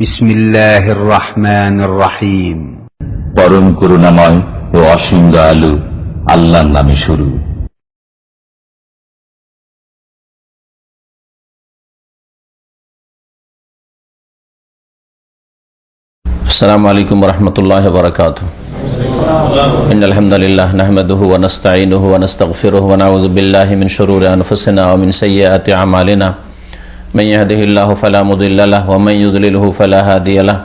বিসমিল্লাহির রহমানির রহিম। পরম করুণাময় ও অসীম দয়ালু আল্লাহর নামে শুরু। আসসালামু আলাইকুম ওয়া রাহমাতুল্লাহি ওয়া বারাকাতুহু। ইন্নাল হামদালিল্লাহ নাহমাদুহু ওয়া নাস্তাঈনুহু ওয়া নাস্তাগফিরুহু ওয়া নাউযু বিল্লাহি মিন শুরুরি আনফুসিনা ওয়া মিন সাইয়্যাতি আমালিনা। মান ইয়াহদিহিল্লাহু ফালা মুদিল্লা লাহু ওয়া মান ইউদ্লিলহু ফালা হাদিয়া লাহু।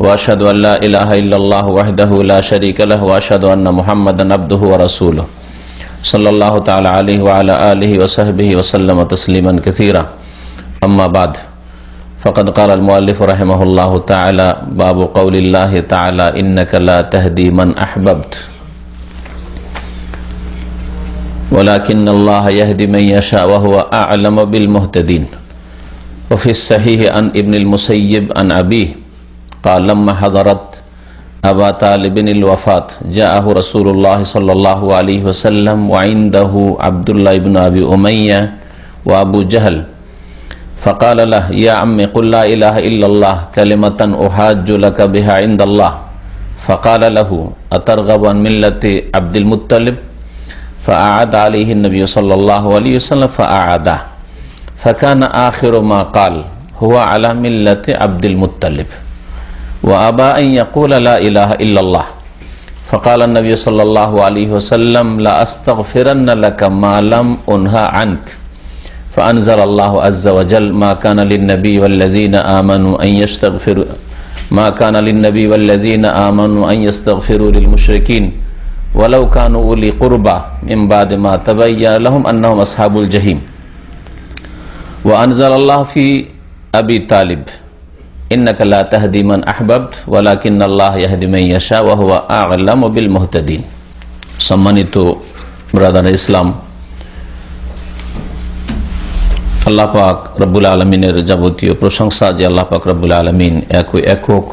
ওয়া আশহাদু আল্লা ইলাহা ইল্লাল্লাহু ওয়াহদাহু লা শারীকা লাহু ওয়া আশহাদু আন্না মুহাম্মাদান আবদুহু ওয়া রাসূলুহু সাল্লাল্লাহু তাআলা আলাইহি ওয়া আলা আলিহি ওয়া সাহবিহি ওয়া সাল্লামা তাসলিমান কাসীরা। আম্মা বাদ। فقد قال المؤلف رحمه الله تعالى باب قول الله تعالى إنك لا تهدي من أحببت ولكن الله يهدي من يشاء وهو أعلم بالمهتدين. وفي الصحيح عن ابن المسيب عن أبيه قال لما حضرت أبا طالب الوفاة جاءه رسول الله صلى الله عليه وسلم وعنده عبد الله بن أبي أمية وأبو جهل فقال له يا عمي قل لا إله إلا الله كلمة أحاج لك بها عند الله. فقال له أترغب عن ملة عبد المطلب؟ فأعاد عليه النبي صلى الله عليه وسلم فأعاده فكان آخر ما قال هو على ملة عبد المطلب وأبى أن يقول لا إله إلا الله. فقال النبي صلى الله عليه وسلم لا أستغفرن لك ما لم أنهى عنك. فأنزل الله عز وجل ما كان للنبي والذين آمنوا أن يستغفروا للمشركين ولو كانوا أولي قربى من بعد ما تبين لهم أنهم أصحاب الجحيم. وأنزل الله في أبي طالب إنك لا تهدي من أحببت ولكن الله يهدي من يشاء وهو أعلم بالمهتدين. সম্মানিত ব্রাদার ইসলাম, আল্লাহ পাক রব্বুল আলমিনের যাবতীয় প্রশংসা যে আল্লাহ পাক রব্বুল আলমিন একক,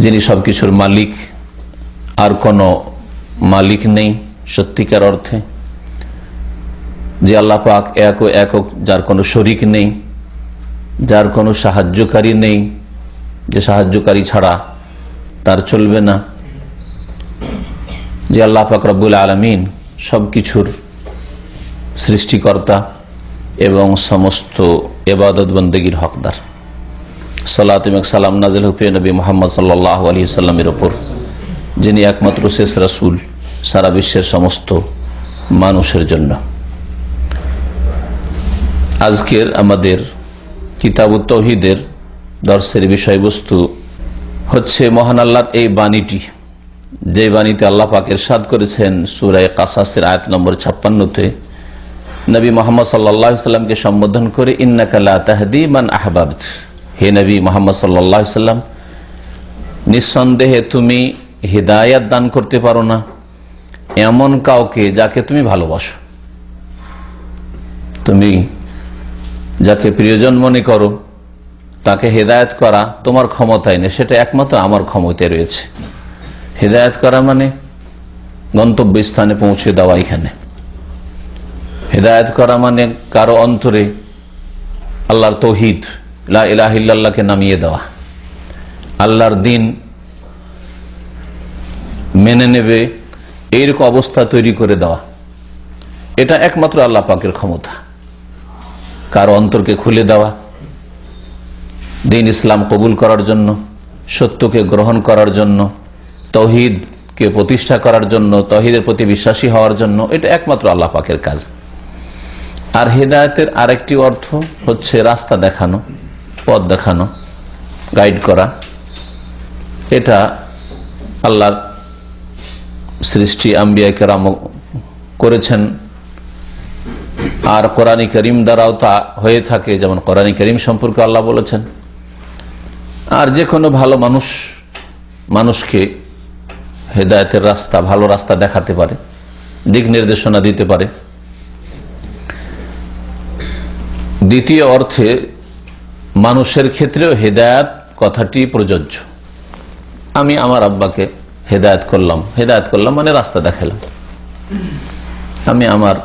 যিনি সবকিছুর মালিক, আর কোনো মালিক নেই সত্যিকার অর্থে, যে আল্লাহ পাক একক, যার কোনো শরিক নেই, যার কোনো সাহায্যকারী নেই, যে সাহায্যকারী ছাড়া তার চলবে না, যে আল্লাহ পাক রব্বুল আলমিন সবকিছুর সৃষ্টিকর্তা এবং সমস্ত ইবাদত বন্দেগীর হকদার। সালাত এবং সালাম নাজিল হোক নবী মুহাম্মদ সাল্লাল্লাহু আলাইহি সাল্লামের উপর, যিনি একমাত্র শেষ রাসূল সারা বিশ্বের সমস্ত মানুষের জন্য। আজকের আমাদের কিতাবুত তাওহীদের দর্সের বিষয়বস্তু হচ্ছে মহান আল্লাহর এই বাণীটি, যে বাণীতে আল্লাহ পাক ইরশাদ করেছেন সূরা কাসাসের আয়াত নম্বর 56-তে নবী মুহাম্মদ সাল্লাল্লাহু আলাইহি সাল্লামকে সম্বোধন করে ইন্নাকা লা তাহদি মান আহবাবত, হে নবী মুহাম্মদ সাল্লাল্লাহু আলাইহি সাল্লাম, নিঃসন্দেহে তুমি হিদায়াত দান করতে পারো না এমন কাউকে যাকে তুমি ভালোবাসো। তুমি যাকে প্রিয়জন মনে করো তাকে হিদায়াত করা তোমার ক্ষমতায় নেই, সেটা একমাত্র আমার ক্ষমতায় রয়েছে। হিদায়াত করা মানে গন্তব্যস্থানে পৌঁছে দেওয়া। এখানে হিদায়াত করা মানে কারো অন্তরে আল্লাহর তৌহিদ লা ইলাহা ইল্লাল্লাহকে নামিয়ে দেওয়া, আল্লাহর দিন মেনে নেবে এইরকম অবস্থা তৈরি করে দেওয়া। এটা একমাত্র আল্লাহ পাকের ক্ষমতা। কারো অন্তরকে খুলে দেওয়া, দিন ইসলাম কবুল করার জন্য, সত্যকে গ্রহণ করার জন্য, তৌহিদকে প্রতিষ্ঠা করার জন্য, তৌহিদের প্রতি বিশ্বাসী হওয়ার জন্য, এটা একমাত্র আল্লাহ পাকের কাজ। আর হিদায়াতের আরেকটি অর্থ হচ্ছে রাস্তা দেখানো, পথ দেখানো, গাইড করা। এটা আল্লাহর সৃষ্টি আম্বিয়া কেরাম করেছেন, আর কোরআন কারীম দ্বারাও তা হয়ে থাকে। যেমন কোরআন কারীম সম্পর্কে আল্লাহ বলেছেন, আর যে কোনো ভালো মানুষকে হিদায়াতের রাস্তা, ভালো রাস্তা দেখাতে পারে, দিক নির্দেশনা দিতে পারে। দ্বিতীয় অর্থে মানুষের ক্ষেত্রেও হিদায়াত কথাটি প্রযোজ্য। আমি আমার আব্বাকে হিদায়াত করলাম মানে রাস্তা দেখালাম। আমি আমার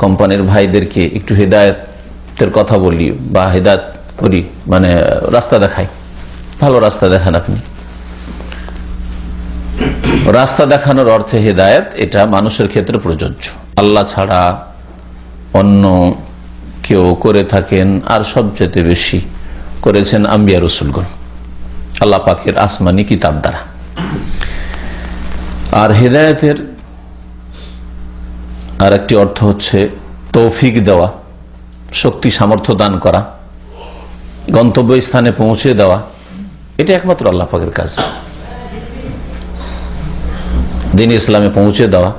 কোম্পানির ভাইদেরকে একটু হিদায়াতের কথা বলি বা হিদায়াত করি, মানে রাস্তা দেখাই, ভালো রাস্তা দেখান আপনি। রাস্তা দেখানোর অর্থে হেদায়েত, এটা মানুষের ক্ষেত্রে প্রযোজ্য। আল্লাহ ছাড়া অন্য কেউ করে থাকেন, আর সবচেয়ে বেশি করেছেন আম্বিয়া রসুলগণ আল্লাহ পাকের আসমানি কিতাব দ্বারা। আর হেদায়েতের আর একটি অর্থ হচ্ছে তৌফিক দেওয়া, শক্তি সামর্থ্য দান করা, গন্তব্য স্থানে পৌঁছে দেওয়া। এটা একমাত্র আল্লাহ পাকের কাজ। দ্বীন ইসলামে পৌঁছে দেওয়া,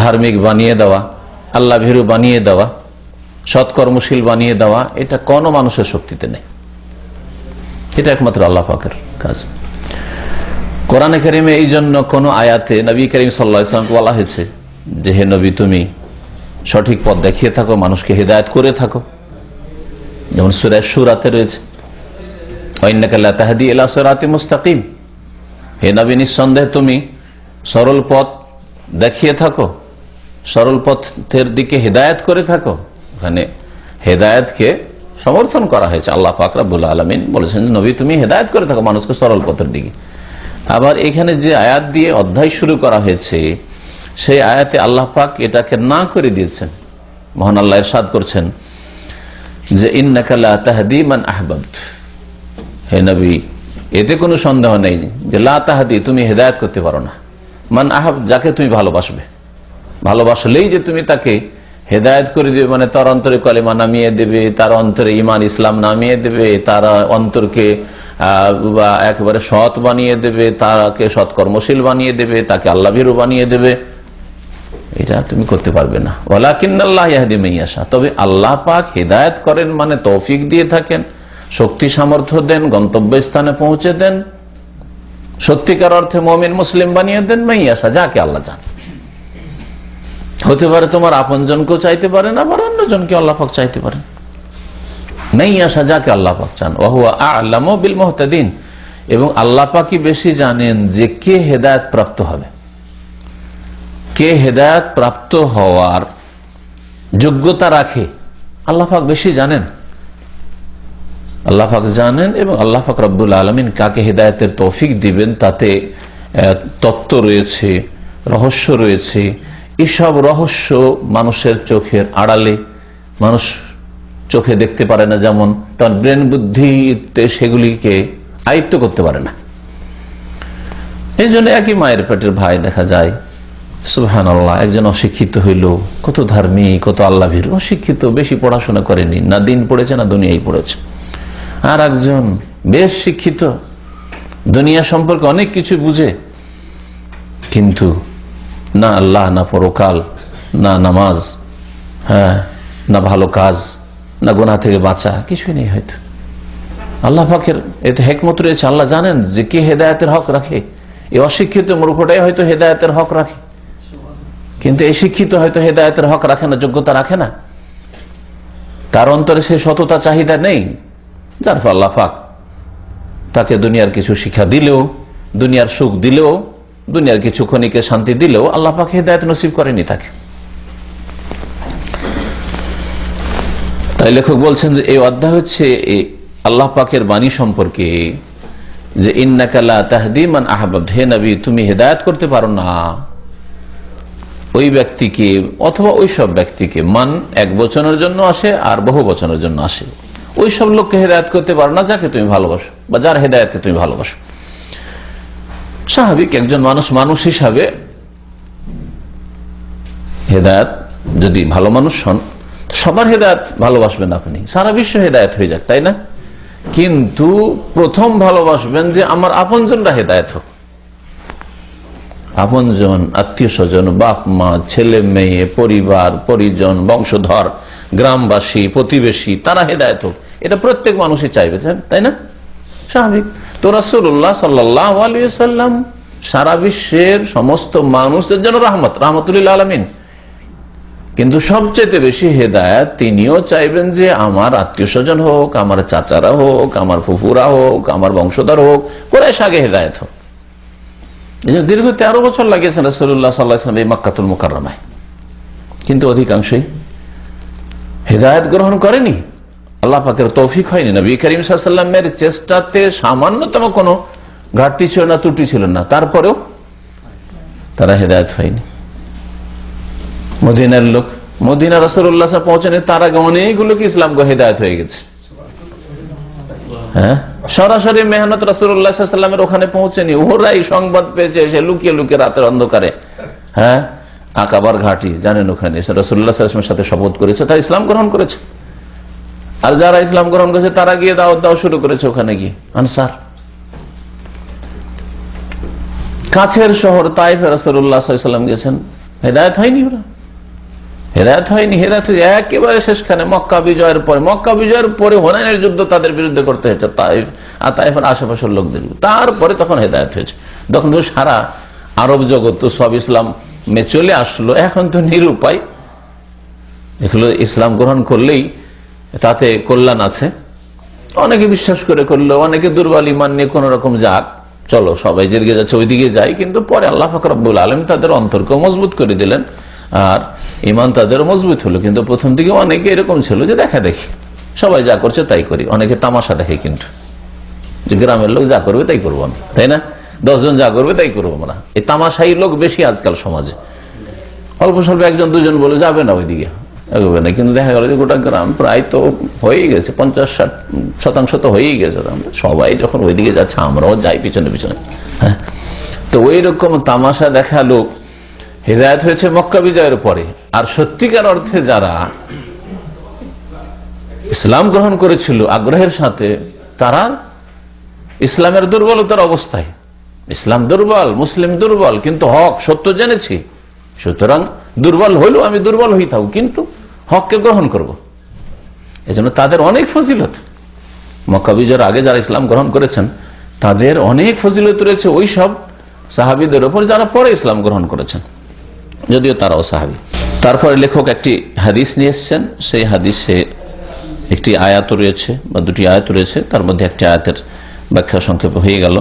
ধার্মিক বানিয়ে দেওয়া, আল্লাহ ভীরু বানিয়ে দেওয়া, সৎকর্মশীল বানিয়ে দেওয়া, এটা কোনো মানুষের শক্তিতে নেই। এটা একমাত্র আল্লাহ পাকের কাজ। কোরআনে কারিমে এই জন্য কোন আয়াতে নবী করিম সাল্লাল্লাহু আলাইহি ওয়াসাল্লামকে বলা হয়েছে যে হে নবী, তুমি সঠিক পথ দেখিয়ে থাকো, মানুষকে হিদায়াত করে থাকো। যেমন সূরা শুরাতে রয়েছে, ওয়া ইন্নাকা লা তাহদি ইলা সিরাতিম মুস্তাকিম, হে নবী নিঃসন্দেহে তুমি সরল পথ দেখিয়ে থাকো, সরল পথের দিকে হিদায়াত করে থাকো। ওখানে হেদায়েতকে সমর্থন করা হয়েছে। আল্লাহ পাক রব্বুল আলামিন বলেছেন, নবী তুমি হেদায়েত করে থাকো মানুষকে সরল পথের দিকে। আবার এখানে যে আয়াত দিয়ে অধ্যায় শুরু করা হয়েছে, সেই আয়াতে আল্লাহ পাক এটাকে না করে দিয়েছেন। মহান আল্লাহ ইরশাদ করছেন যে ইন্নাকা লা তাহদি মান আহবাবত, হে নবী এতে কোনো সন্দেহ নেই যে লা তাহদি, তুমি হেদায়েত করতে পারো না, মান আহাব, যাকে তুমি ভালোবাসবে। ভালোবাসলেই যে তুমি তাকে হেদায়েত করে দেবে, মানে তার অন্তরে কলেমা নামিয়ে দেবে, তার অন্তরে ঈমান ইসলাম নামিয়ে দেবে, তার অন্তরকে একেবারে সৎ বানিয়ে দেবে, তাকে সৎকর্মশীল বানিয়ে দেবে, তাকে আল্লাহ ভীরু বানিয়ে দেবে, এটা তুমি করতে পারবে না। ওয়ালাকিন্নাল্লাহ ইয়াহদি মান ইয়াশা, তবে আল্লাহ পাক হেদায়েত করেন, মানে তৌফিক দিয়ে থাকেন, শক্তি সামর্থ্য দেন, গন্তব্যস্থানে পৌঁছে দেন, সত্যিকার অর্থে মুমিন মুসলিম বানিয়ে দেন মান ইয়াশা, যাকে আল্লাহ চান। হতে পারে তোমার আপনজনকেও চাইতে পারেন, আবার অন্যজনকে আল্লাহ পাক চাইতে পারেন। মান ইয়াশা, যাকে আল্লাহ পাক চান। ওয়া হুয়া আ'লামু বিল মুহতাদিন, এবং আল্লাহ পাকই বেশি জানেন যে কে হেদায়েত প্রাপ্ত হবে, কে হেদায়েত প্রাপ্ত হওয়ার যোগ্যতা রাখে, আল্লাহ পাক বেশি জানেন। আল্লাহ পাক জানেন, এবং আল্লাহ পাক রব্বুল আলামিন কাকে হেদায়েতের তৌফিক দিবেন তাতে তত্ত্ব রয়েছে, রহস্য রয়েছে। এসব রহস্য মানুষের চোখের আড়ালে, মানুষ চোখে দেখতে পারে না, যেমন তার ব্রেন বুদ্ধিতে সেগুলিকে আয়ত্ত করতে পারে না। এই জন্য একই মায়ের পেটের ভাই দেখা যায়, সুবহানাল্লাহ, একজন অশিক্ষিত হইল, কত ধার্মিক, কত আল্লাহ ভীরু, অশিক্ষিত, বেশি পড়াশোনা করেনি, না দিন পড়েছে না দুনিয়ায় পড়েছে। আর একজন বেশ শিক্ষিত, দুনিয়া সম্পর্কে অনেক কিছু বুঝে, কিন্তু না আল্লাহ, না পরকাল, না নামাজ, হ্যাঁ, না ভালো কাজ, না গুনাহ থেকে বাঁচা, কিছুই নেই। হয়তো আল্লাহ পাকের এতে হিকমত রয়েছে। আল্লাহ জানেন যে কে হেদায়েতের হক রাখে। এই অশিক্ষিত মূর্খটাই হয়তো হেদায়েতের হক রাখে, কিন্তু এই শিক্ষিত হয়তো হেদায়েতের হক রাখে না, যোগ্যতা রাখে না, তার অন্তরে সেই সততা চাহিদা নেই, যার ফলে আল্লাহ পাক তাকে দুনিয়ার কিছু শিক্ষা দিলেও, দুনিয়ার সুখ দিলেও, দুনিয়ার কিছু ক্ষণিকের শান্তি দিলেও আল্লাহ পাক হেদায়েত নসিব করেনি তাকে। তাই লেখক বলছেন যে এই অধ্যায় হচ্ছে আল্লাহ পাকের বাণী সম্পর্কে, যে ইন্নাকা লা তাহদি মান আহবাবত, হে নবী তুমি হেদায়েত করতে পারো না ওই ব্যক্তিকে অথবা ওই সব ব্যক্তিকে, মান এক বচনের জন্য আসে আর বহু বচনের জন্য আসে, ওই সব লোককে হেদায়েত করতে পারো না যাকে তুমি ভালোবাসো বা যার হেদায়েতকে তুমি ভালোবাসো। স্বাভাবিক, একজন মানুষ হিসাবে হেদায়েত, যদি ভালো মানুষ হন, সবার হেদায়েত ভালোবাসবেন আপনি, সারা বিশ্ব হেদায়েত হয়ে যাক, তাই না? কিন্তু প্রথম ভালোবাসবেন যে আমার আপনজনরা হেদায়েত হোক, আপনজন, আত্মীয় স্বজন, বাপ মা, ছেলে মেয়ে, পরিবার পরিজন, বংশধর, গ্রামবাসী, প্রতিবেশী, তারা হেদায়েত হোক, এটা প্রত্যেক মানুষই চাইবে, তাই না? স্বাভাবিক। তো রাসূলুল্লাহ সাল্লাল্লাহু আলাইহি ওয়াসাল্লাম সারা বিশ্বের সমস্ত মানুষদের জন্য রাহমাতুল লিল আলামিন, কিন্তু সবচেয়ে বেশি হেদায়েত তিনিও চাইবেন যে আমার আত্মীয় স্বজন হোক, আমার চাচারা হোক, আমার ফুফুরা হোক, আমার বংশধর হোক, কুরাইশ আগে হেদায়েত হোক। দীর্ঘ 13 বছর লাগিয়েছেন রাসূলুল্লাহ সাল্লাল্লাহু আলাইহি ওয়াসাল্লাম এই মক্কাতুল মুকাররমায়, কিন্তু অধিকাংশই হেদায়েত গ্রহণ করেনি। আল্লাহ পাকের তৌফিক হয়নি। নবী করিম সাল্লাল্লাহু আলাইহি ওয়াসাল্লামের চেষ্টাতে সামান্যতম কোনো ঘাটতি ছিল না, ত্রুটি ছিল না, তারপরেও তারা হেদায়েত হয়নি। মদিনার লোক, মদিনা রাসূলুল্লাহ সাল্লাল্লাহু আলাইহি ওয়াসাল্লাম পৌঁছানে তার আগে অনেকগুলোকে ইসলাম হেদায়েত হয়ে গেছে। হ্যাঁ, সরাসরি মেহনত রাসূলুল্লাহ সাল্লাল্লাহু আলাইহি ওয়াসাল্লামের ওখানে পৌঁছেনি, ওরাই সংবাদ পেয়েছে এসে লুকিয়ে লুকিয়ে রাতের অন্ধকারে। হ্যাঁ, আকাবার ঘাটি জানেন, ওখানে রাসূলুল্লাহ সাল্লাল্লাহু আলাইহি ওয়াসাল্লামের সাথে শপথ করেছে, তারা ইসলাম গ্রহণ করেছে। আর যারা ইসলাম গ্রহণ করেছে তারা গিয়ে দাওয়াত দেওয়া শুরু করেছে ওখানে গিয়ে। আনসার, কাছের শহর তাইফে রাসূলুল্লাহ সাল্লাল্লাহু আলাইহি ওয়াসাল্লাম গেছেন, হেদায়েত হয়নি, ওরা হেদায়েত হয়নি। হেদায়েত একেবারে শেষখানে মক্কা বিজয়ের পরে, মক্কা বিজয়ের পরে হুনাইনের যুদ্ধ তাদের বিরুদ্ধে করতে হয়েছে, তাইফ আর তাইফের আশেপাশের লোকদের, তারপরে তখন হেদায়েত হয়েছে। তখন তো সারা আরব জগৎ তো সব ইসলাম চলে আসলো, এখন তো নিরুপায়, এগুলো ইসলাম গ্রহণ করলেই তাতে কল্যাণ আছে। অনেকে বিশ্বাস করে করলো, অনেকে দুর্বল ঈমান নিয়ে কোন রকম যাক, চলো সবাই যেদিকে যাচ্ছে ওইদিকে যায়। কিন্তু পরে আল্লাহ পাক রব্বুল আলামিন তাদের অন্তরকে মজবুত করে দিলেন আর ঈমান তাদের মজবুত হলো। কিন্তু প্রথম দিকে অনেকে এরকম ছিল যে দেখা দেখি সবাই যা করছে তাই করি, অনেকে তামাশা দেখে, কিন্তু যে গ্রামের লোক যা করবে তাই করবো আমি, তাই না, 10 জন যা করবে তাই করবো আমরা। এই তামাশাই লোক বেশি আজকাল সমাজে। অল্প স্বল্প 1 জন 2 জন বলে যাবে না ওইদিকে, এগোবে না, কিন্তু দেখা গেল যে গোটা গ্রাম প্রায় তো হয়েই গেছে, 50-60% তো হয়েই গেছে। সবাই যখন ওইদিকে যাচ্ছে আমরাও যাই পিছনে পিছনে। হ্যাঁ, তো ওই রকম তামাশা দেখা লোক হিদায়াত হয়েছে মক্কা বিজয়ের পরে। আর সত্যিকার অর্থে যারা ইসলাম গ্রহণ করেছিল আগ্রহের সাথে, তারা ইসলামের দুর্বলতার অবস্থায়, ইসলাম দুর্বল, মুসলিম দুর্বল, কিন্তু হক সত্য জেনেছি, সুতরাং দুর্বল হইলেও আমি দুর্বল হয়ে থাকবো, কিন্তু হককে গ্রহণ করব। এজন্য তাদের অনেক ফজিলত, মক্কা বিজয়ের আগে যারা ইসলাম গ্রহণ করেছেন তাদের অনেক ফজিলত রয়েছে ওই সব সাহাবীদের উপর যারা পরে ইসলাম গ্রহণ করেছেন, যদিও তারাও সাহাবী। তারপরে লেখক একটি হাদিস নিয়ে এসছেন, সেই হাদিসে একটি আয়াত রয়েছে বা 2টি আয়াত রয়েছে, তার মধ্যে একটি আয়াতের ব্যাখ্যা সংক্ষেপে হয়ে গেল।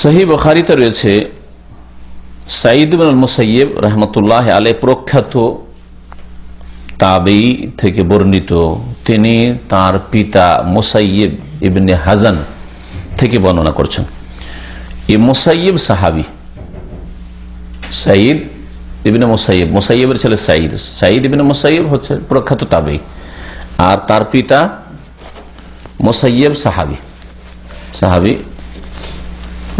সহিহ বুখারীতে রয়েছে, সাঈদ ইবনে মুসাইয়্যিব রাহমাতুল্লাহ আলাইহি প্রখ্যাত তাবেঈ থেকে বর্ণিত, তিনি তার পিতা মুসাইয়্যিব ইবনে হাজান থেকে বর্ণনা করছেন। এই মুসাইয়্যিব সাহাবী, সাঈদ ইবনে মুসাইয়্যিব, মুসাইয়্যিবের ছেলে সাঈদ, সাঈদ ইবনে মুসাইয়্যিব হচ্ছে প্রখ্যাত তাবেঈ, আর তার পিতা মুসাইয়্যিব সাহাবী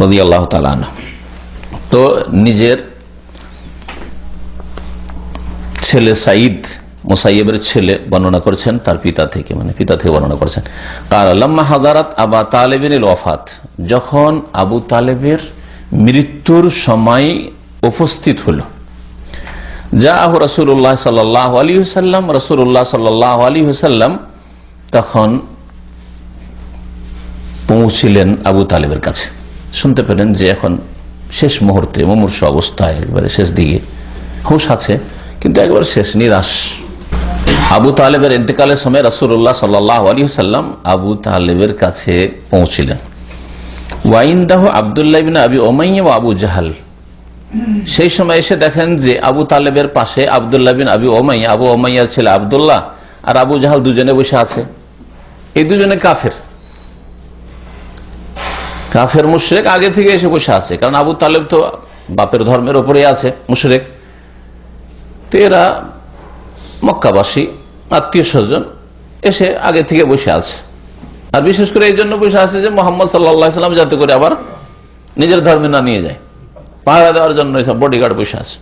রাদিয়াল্লাহু তাআলা আনহু। তো নিজের ছেলে সাঈদ, মুসাইয়্যিবের ছেলে বর্ণনা করছেন তার পিতা থেকে, মানে পিতা থেকে বর্ণনা করছেন। কাল লাম্মা হাদারাত আবু তালেবের ওয়াফাত, যখন আবু তালেবের মৃত্যুর সময় উপস্থিত হলো, জাআহু রাসূলুল্লাহ সাল্লাল্লাহু আলাইহি ওয়াসাল্লাম, রাসূলুল্লাহ সাল্লাল্লাহু আলাইহি ওয়াসাল্লাম তখন পৌঁছিলেন আবু তালেবের কাছে। শুনতে পেলেন যে এখন শেষ মুহূর্তে, মুমূর্ষ অবস্থায়, একবারে শেষ দিকে, হুঁশ আছে কিন্তু একবার শেষ, নিরাশ। আবু তালেবের ইন্তেকালের সময় রাসূলুল্লাহ সাল্লাল্লাহু আলাইহি ওয়াসাল্লাম আবু তালেবের কাছে পৌঁছিলেন। ওয়াইনদাহু আব্দুল্লাহ ইবনে আবি উমাইয়া ওয়া আবু জাহল, সেই সময় এসে দেখেন যে আবু তালেবের পাশে আব্দুল্লাহ বিন আবি উমাইয়া, আবু উমাইয়ার ছেলে আব্দুল্লাহ আর আবু জাহল দুজনে বসে আছে। এই দুজনে কাফের মুশরিক, আগে থেকে এসে বসে আছে, কারণ আবু তালেব তো বাপের ধর্মের ওপরে আছে, মুশরিক। তো এরা মক্কাবাসী, আত্মীয় স্বজন, এসে আগে থেকে বসে আছে। আর বিশেষ করে এই জন্য বসে আছে যে মুহাম্মদ সাল্লাল্লাহু আলাইহি ওয়াসাল্লাম যাতে করে আবার নিজের ধর্মে না নিয়ে যায়, পাহারা দেওয়ার জন্য এসব বডিগার্ড বসে আছে।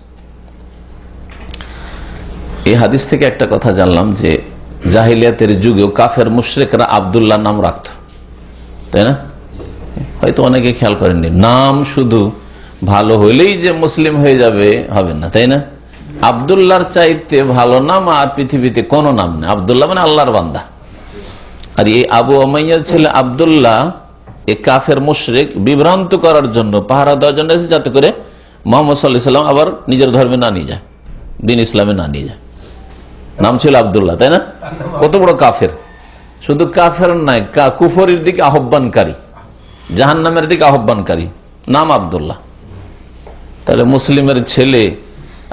এই হাদিস থেকে একটা কথা জানলাম যে জাহিলিয়াতের যুগেও কাফের মুশরিকরা আব্দুল্লাহ নাম রাখত, তাই না? হয়তো অনেকে খেয়াল করেননি, নাম শুধু ভালো হইলেই যে মুসলিম হয়ে যাবে হবে না, তাই না? আব্দুল্লাহর চাইতে ভালো নাম আর পৃথিবীতে কোনো নাম নেই। আব্দুল্লাহ মানে আল্লাহর বান্দা। আর এই আবু উমাইয়ার ছেলে আব্দুল্লাহ এই কাফের মুশরিক বিভ্রান্ত করার জন্য, পাহারা দেওয়ার জন্য এসে, যাতে করে মুহাম্মদ সাল্লাল্লাহু আলাইহি ওয়াসাল্লাম আবার নিজের ধর্মে না নিয়ে যায়, দিন ইসলামে না নিয়ে যায়। নাম ছিল আব্দুল্লাহ, তাই না? কত বড় কাফের! শুধু কাফের নয়, কুফরের দিকে আহ্বানকারী, জাহান্নামের দিকে আহ্বানকারী, নাম আব্দুল্লাহ। তাহলে মুসলিমের ছেলে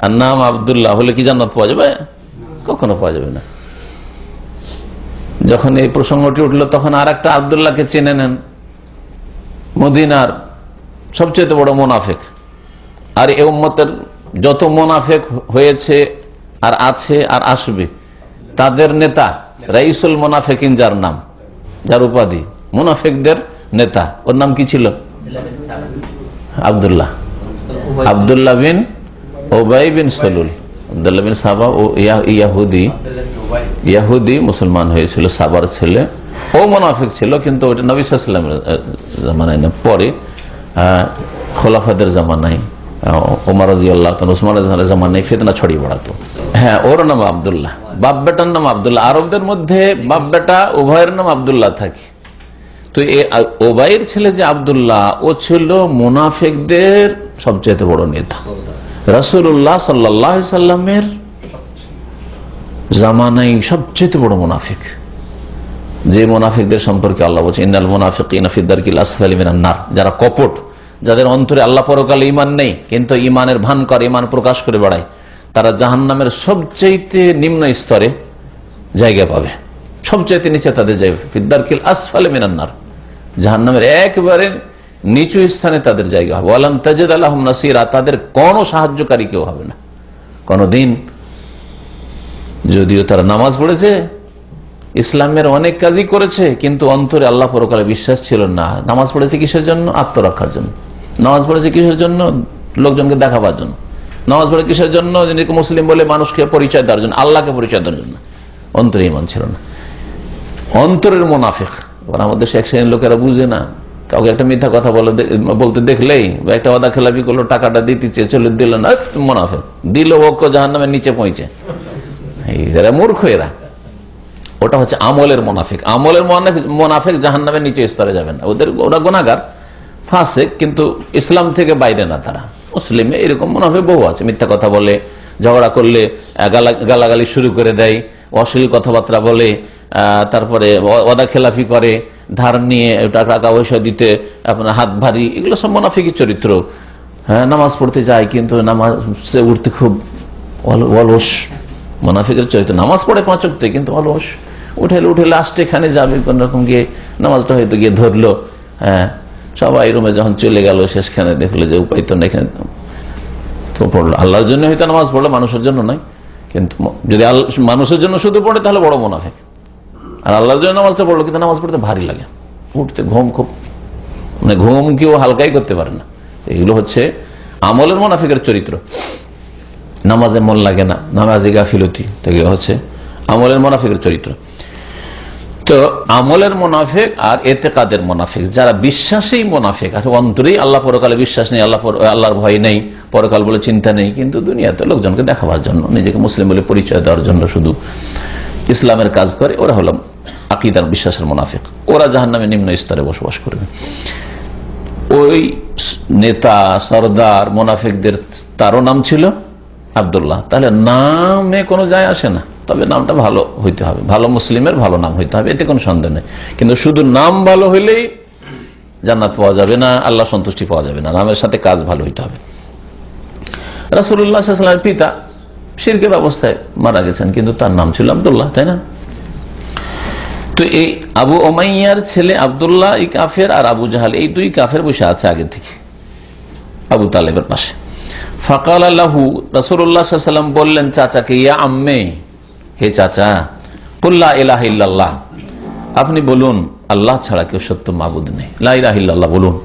আর নাম আব্দুল্লাহ হলে কি জান্নাত পাওয়া যাবে? কখনো পাওয়া যাবে না। যখন এই প্রসঙ্গটি উঠলো তখন আর একটা আব্দুল্লাহকে চেনে নেন, মদিনার সবচেয়ে বড় মুনাফিক। আর এই উম্মতের যত মুনাফিক হয়েছে আর আছে আর আসবে, তাদের নেতা রাইসুল মুনাফিকিন, যার নাম, যার উপাধি মুনাফিকদের নেতা, ওর নাম কি ছিল? আব্দুল্লাহ বিন উবাই বিন সালুল। আব্দুল্লাহ বিন সাবা ও ইয়াহুদি মুসলমান হয়েছিল, সাবার ছেলে। ও মুনাফিক ছিল, কিন্তু ওটা নবী সাল্লাল্লাহু আলাইহি ওয়াসাল্লামের জামানায় না, পরে খোলাফাদের জামানায়, ওমর রাদিয়াল্লাহু তাআলা, ওসমান রাদিয়াল্লাহু তাআলা জামানায় ফিতনা ছড়িয়ে পড়াতো। হ্যাঁ, ওর নাম আব্দুল্লাহ, বাপ বেটার নাম আব্দুল্লাহ। আরবদের মধ্যে বাপ বেটা উভয়ের নাম আব্দুল্লাহ থাকে। তো ওবাইয়ের ছেলে যে আব্দুল্লাহ, ও ছিল মুনাফিকদের সবচেয়ে বড় নেতা। রাসূলুল্লাহ সাল্লাল্লাহু আলাইহি সাল্লামের জামানায় সবচেয়ে বড় মুনাফিক, যে মুনাফিকদের সম্পর্কে আল্লাহ বলছেন ইন্নাল মুনাফিকিনা ফি দারকিল আসফালি মিনান নার, যারা কপট, যাদের অন্তরে আল্লাহ পরকালে ঈমান নেই, কিন্তু ঈমানের ভান করে, ঈমান প্রকাশ করে বেড়ায়, তারা জাহান্নামের সবচেয়ে নিম্ন স্তরে জায়গা পাবে, সবচেয়ে নিচে তাদের জায়গা, ফি দারকিল আসফালি মিনান নার, জাহান্নামের একেবারে নিচু স্থানে তাদের জায়গা হবে। ওয়ালাম তাজিদ লাহুম নাসীরা, তাদের কোনো সাহায্যকারী কেউ হবে না কোনদিন। যদিও তারা নামাজ পড়েছে, ইসলামের অনেক কাজই করেছে, কিন্তু অন্তরে আল্লাহ পরকালে বিশ্বাস ছিল না। নামাজ পড়েছে কিসের জন্য? আত্মরক্ষার জন্য। নামাজ পড়েছে কিসের জন্য? লোকজনকে দেখাবার জন্য। নামাজ পড়ে কিসের জন্য? নিজেকে মুসলিম বলে মানুষকে পরিচয় দেওয়ার জন্য, আল্লাহকে পরিচয় দেওয়ার জন্য। অন্তরে ঈমান ছিল না, অন্তরের মুনাফিক। আমাদের দেশে এক শ্রেণীর লোকেরা বুঝে না, কাউকে একটা মিথ্যা কথা বলতে দেখলেই, বা একটা ওয়াদা খেলাপি করলো, টাকাটা দিতে চেয়ে চলে দিল না, মুনাফিক, দিল ওকে জাহান্নামের নিচে পৌঁছে। এরা মূর্খ, এরা। ওটা হচ্ছে আমলের মুনাফিক। আমলের মুনাফিক জাহান্নামের নিচে স্তরে যাবে না, ওরা গুনাহগার, ফাসিক, কিন্তু ইসলাম থেকে বাইরে না তারা। মুসলিমে এরকম মুনাফিক বহু আছে, মিথ্যা কথা বলে, ঝগড়া করলে গালাগালি শুরু করে দেয়, অশ্লীল কথাবার্তা বলে, তারপরে ওয়াদা খেলাফি করে, ধার নিয়ে টাকা পয়সা দিতে আপনার হাত ভারী, এগুলো সব মুনাফিকের চরিত্র। হ্যাঁ, নামাজ পড়তে যায় কিন্তু নামাজে উঠতে খুব অলস, মুনাফিকের চরিত্র। নামাজ পড়ে 5 ওয়াক্ত, কিন্তু অলস, উঠে লাস্টে এখানে যাবে কোন রকম গিয়ে, নামাজটা হয়তো গিয়ে ধরলো, হ্যাঁ, সবাই রুমে যখন চলে গেল, শেষখানে দেখলো যে উপায় তো নেই, তো পড়লো। আল্লাহর জন্য হয়তো নামাজ পড়লো, মানুষের জন্য নয়। কিন্তু যদি মানুষের জন্য শুধু পড়ে তাহলে বড় মুনাফিক। আর আল্লাহর জন্য নামাজটা পড়লো, কিন্তু নামাজ পড়তে ভারী লাগে, উঠতে ঘুম, খুব মানে ঘুম কেউ হালকাই করতে পারে না। এগুলো হচ্ছে আমলের মুনাফিকের চরিত্র। নামাজে মন লাগে না, নামাজে গাফিলতি, এগুলো হচ্ছে আমলের মুনাফিকের চরিত্র। তো আমলের মুনাফিক আর এতেকাদের মুনাফিক, যারা বিশ্বাসেই মুনাফিক, আর অন্তরেই আল্লাহ পরকালে বিশ্বাস নেই, আল্লাহর ভয় নেই, পরকাল বলে চিন্তা নেই, কিন্তু দুনিয়াতে লোকজনকে দেখাবার জন্য, নিজেকে মুসলিম বলে পরিচয় দেওয়ার জন্য শুধু ইসলামের কাজ করে, ওরা হলো আকীদার বিশ্বাসের মুনাফিক। ওরা জাহান্নামের নিম্ন স্তরে বসবাস করবে। ওই নেতা সরদার মুনাফিকদের, তারও নাম ছিল আব্দুল্লাহ। তাহলে নামে কোনো যায় আসে না, তবে নামটা ভালো হইতে হবে, ভালো মুসলিমের ভালো নাম হইতে হবে, এতে কোনো সন্দেহ নেই। কিন্তু শুধু নাম ভালো হইলেই জান্নাত পাওয়া যাবে না, আল্লাহ সন্তুষ্টি পাওয়া যাবে না, নামের সাথে কাজ ভালো হইতে হবে। রাসূলুল্লাহ সাল্লাল্লাহু আলাইহি ওয়াসাল্লামের পিতা শিরকের অবস্থায় মারা গেছেন, কিন্তু তার নাম ছিল আব্দুল্লাহ, তাই না? তো এই আবু উমাইয়ার ছেলে আব্দুল্লাহ এই কাফের, আর আবু জাহাল, এই দুই কাফের বসে আছে আগে থেকে আবু তালেবের পাশে। ফাকাল লাহু, রাসূলুল্লাহ সাল্লাল্লাহু আলাইহি ওয়াসাল্লাম বললেন চাচাকে, ইয়া আম্মে, হে চাচা, কুল লা ইলাহা ইল্লাল্লাহ, আপনি বলুন আল্লাহ ছাড়া কেউ সত্য মাবুদ নেই। লা ইলাহা ইল্লাল্লাহ বলুন,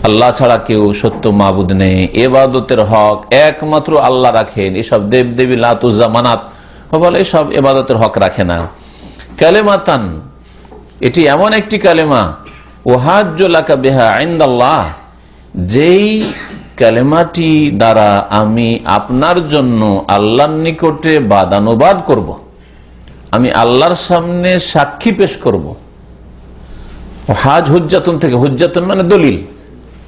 আল্লাহ ছাড়া কেউ সত্য মাবুদ নেই, ইবাদতের হক একমাত্র আল্লাহ রাখেন, এসব দেব দেবী লাত উজ্জা মানাত বলে এসব ইবাদতের হক রাখে না। কালেমাতান, এটি এমন একটি কালেমা, ওয়াহাজ্জু লাকা বিহা ইনদাল্লাহ, যেই কালেমাটি দ্বারা আমি আপনার জন্য আল্লাহর নিকটে বাদানুবাদ করব, আমি আল্লাহর সামনে সাক্ষী পেশ করব। হাজ হুজ্জাতুন থেকে, হুজ্জাতুন মানে দলিল,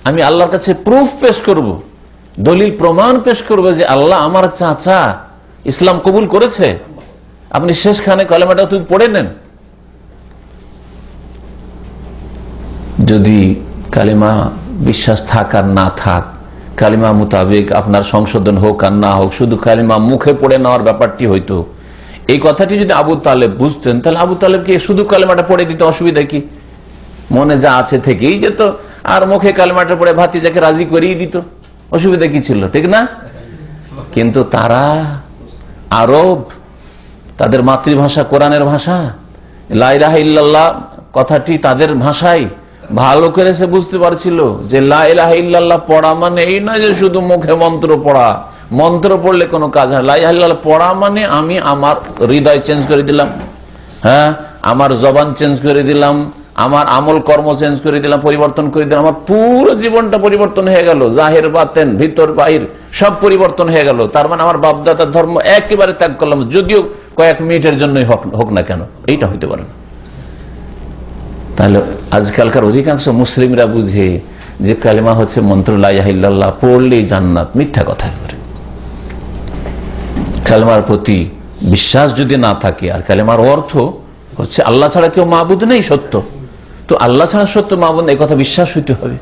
আমি আল্লাহর কাছে প্রুফ পেশ করব, দলিল প্রমাণ পেশ করব যে আল্লাহ আমার চাচা ইসলাম কবুল করেছে। আপনি শেষখানে কালেমাটা তুমি পড়ে নেন। যদি কালেমা বিশ্বাস থাক আর না থাক, কালিমা মোতাবেক আপনার সংশোধন হোক আর না হোক, শুধু কালিমা মুখে পড়ে নেওয়ার ব্যাপারটি হইতো, এই কথাটি যদি আবু তালেব বুঝতেন তাহলে আবু তালেবকে শুধু কালেমাটা পড়ে দিতে অসুবিধা কি? মনে যা আছে থেকেই যেত, আর মুখে কালেমাটা পড়ে ভাতিজাকে রাজি করিয়ে দিত, অসুবিধা কি ছিল, ঠিক না? কিন্তু তারা আরব, তাদের মাতৃভাষা কোরআনের ভাষা, লা ইলাহা ইল্লাল্লাহ কথাটি তাদের ভাষায় ভালো করে সে বুঝতে পারছিল যে লা ইলাহা ইল্লাল্লাহ পড়া মানে এই নয় যে শুধু মুখে মন্ত্র পড়া, মন্ত্র পড়লে কোনো কাজ হয়। লা ইলাহা ইল্লাল্লাহ পড়া মানে আমি আমার হৃদয় চেঞ্জ করে দিলাম, হ্যাঁ, আমার জবান চেঞ্জ করে দিলাম, আমার আমল কর্ম চেঞ্জ করে দিলাম, পরিবর্তন করে দিলাম, আমার পুরো জীবনটা পরিবর্তন হয়ে গেল, জাহের বাতেন ভিতর বাহির সব পরিবর্তন হয়ে গেল। তার মানে আমার বাপদাদার ধর্ম একেবারে ত্যাগ করলাম, যদিও কয়েক মিনিটের জন্যই হোক না কেন, এইটা হইতে পারে না। তাহলে আজকালকার অধিকাংশ মুসলিমরা বুঝে যে কালেমা হচ্ছে মন্ত্র লা ইলাহা ইল্লাল্লাহ পড়লেই জান্নাত, মিথ্যা কথা করে। কালেমার প্রতি বিশ্বাস যদি না থাকে, আর কালেমার অর্থ হচ্ছে আল্লাহ ছাড়া কেউ মাবুদ নেই সত্য, তো আল্লাহ ছাড়া সত্য মাবুদ নেই কথা বিশ্বাস হইতে হবে।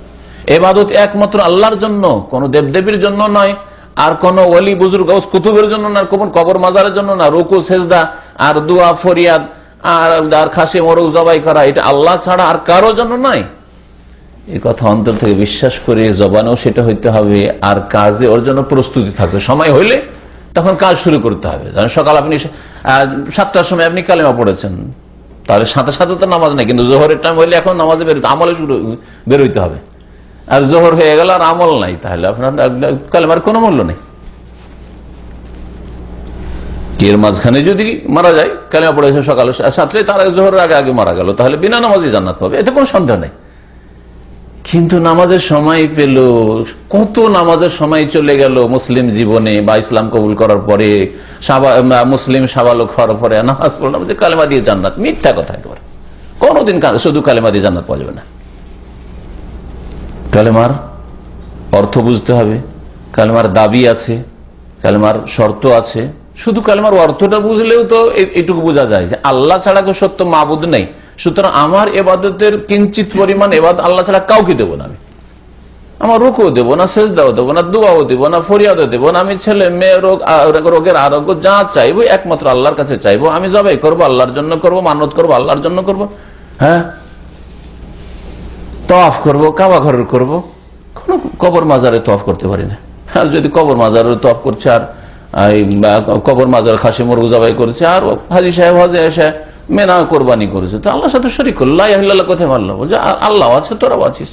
ইবাদত একমাত্র আল্লাহর জন্য, কোন দেবদেবীর জন্য নয়, আর কোন ওলি বুজুর্গ কুতুবের জন্য না, কোন কবর মাজারের জন্য না, রুকু সেজদা আর দোয়া ফরিয়াদ আর খাসি মোরগ জবাই করা, এটা আল্লাহ ছাড়া আর কারো জন্য নয়। এই কথা অন্তর থেকে বিশ্বাস করে জবানেও সেটা হইতে হবে, আর কাজে ওর জন্য প্রস্তুতি থাকবে। সময় হইলে তখন কাজ শুরু করতে হবে। সকাল আপনি 7টার সময় আপনি কালেমা পড়েছেন, তাহলে সাথে সাথে তো নামাজ নেই, কিন্তু জোহরের টাইম হইলে এখন নামাজে বেরোতে, আমলে বেরোইতে হবে। আর জোহর হয়ে গেল আর আমল নাই, তাহলে আপনার কালেমার কোনো মূল্য নেই। এর মাঝখানে যদি মারা যায়, কালেমা পড়েছে সকালে 7টায়, তার আগে জোহরের আগে মারা গেল, তাহলে বিনা নামাজে জান্নাত পাবে, এতে কোনো সন্দেহ নেই। কিন্তু নামাজের সময় পেল, কত নামাজের সময় চলে গেল মুসলিম জীবনে, বা ইসলাম কবুল করার পরে, মুসলিম সাবালক হওয়ার পরে নামাজ পড়লাম যে কালেমা দিয়ে জান্নাত, মিথ্যা কথা একেবারে। কোনদিন শুধু কালেমা দিয়ে জান্নাত পাওয়া যাবে না। কালেমার অর্থ বুঝতে হবে, কালেমার দাবি আছে, কালেমার শর্ত আছে। শুধু কালেমার অর্থটা বুঝলেও তো এইটুকু বোঝা যায় যে আল্লাহ ছাড়া কেউ সত্য মাবুদ নেই, সুতরাং আমার এবাদতের কিঞ্চিত পরিমাণ এবাদত আল্লাহ ছাড়া কাউকে দেবো না। আমি আমার রুকুও দেবো না, সেজদাও দেবো না, দোয়াও দেবো না, ফরিয়াদও দেবো না। আমি ছেলে মেয়ে রোগের আরোগ্য যা চাইবো একমাত্র আল্লাহর কাছে চাইবো। আমি জবাই করবো আল্লাহর জন্য করবো, মানত করবো আল্লাহর জন্য করবো, হ্যাঁ, তওয়াফ করবো, কাবা ঘরের করবো, কোনো কবর মাজারে তওয়াফ করতে পারি না। আর যদি কবর মাজারে তওয়াফ করছে, আর কবর মাজার খাসি মুরগ জবাই করেছে, আর হাজি সাহেব হজে এসে মেনা কোরবানি করেছে, তো আল্লাহর সাথে শরীক করল। লা ইলাহা ইল্লাল্লাহ কোথায় মানলো? বলছে আল্লাহ আছে, তোরাও আছিস,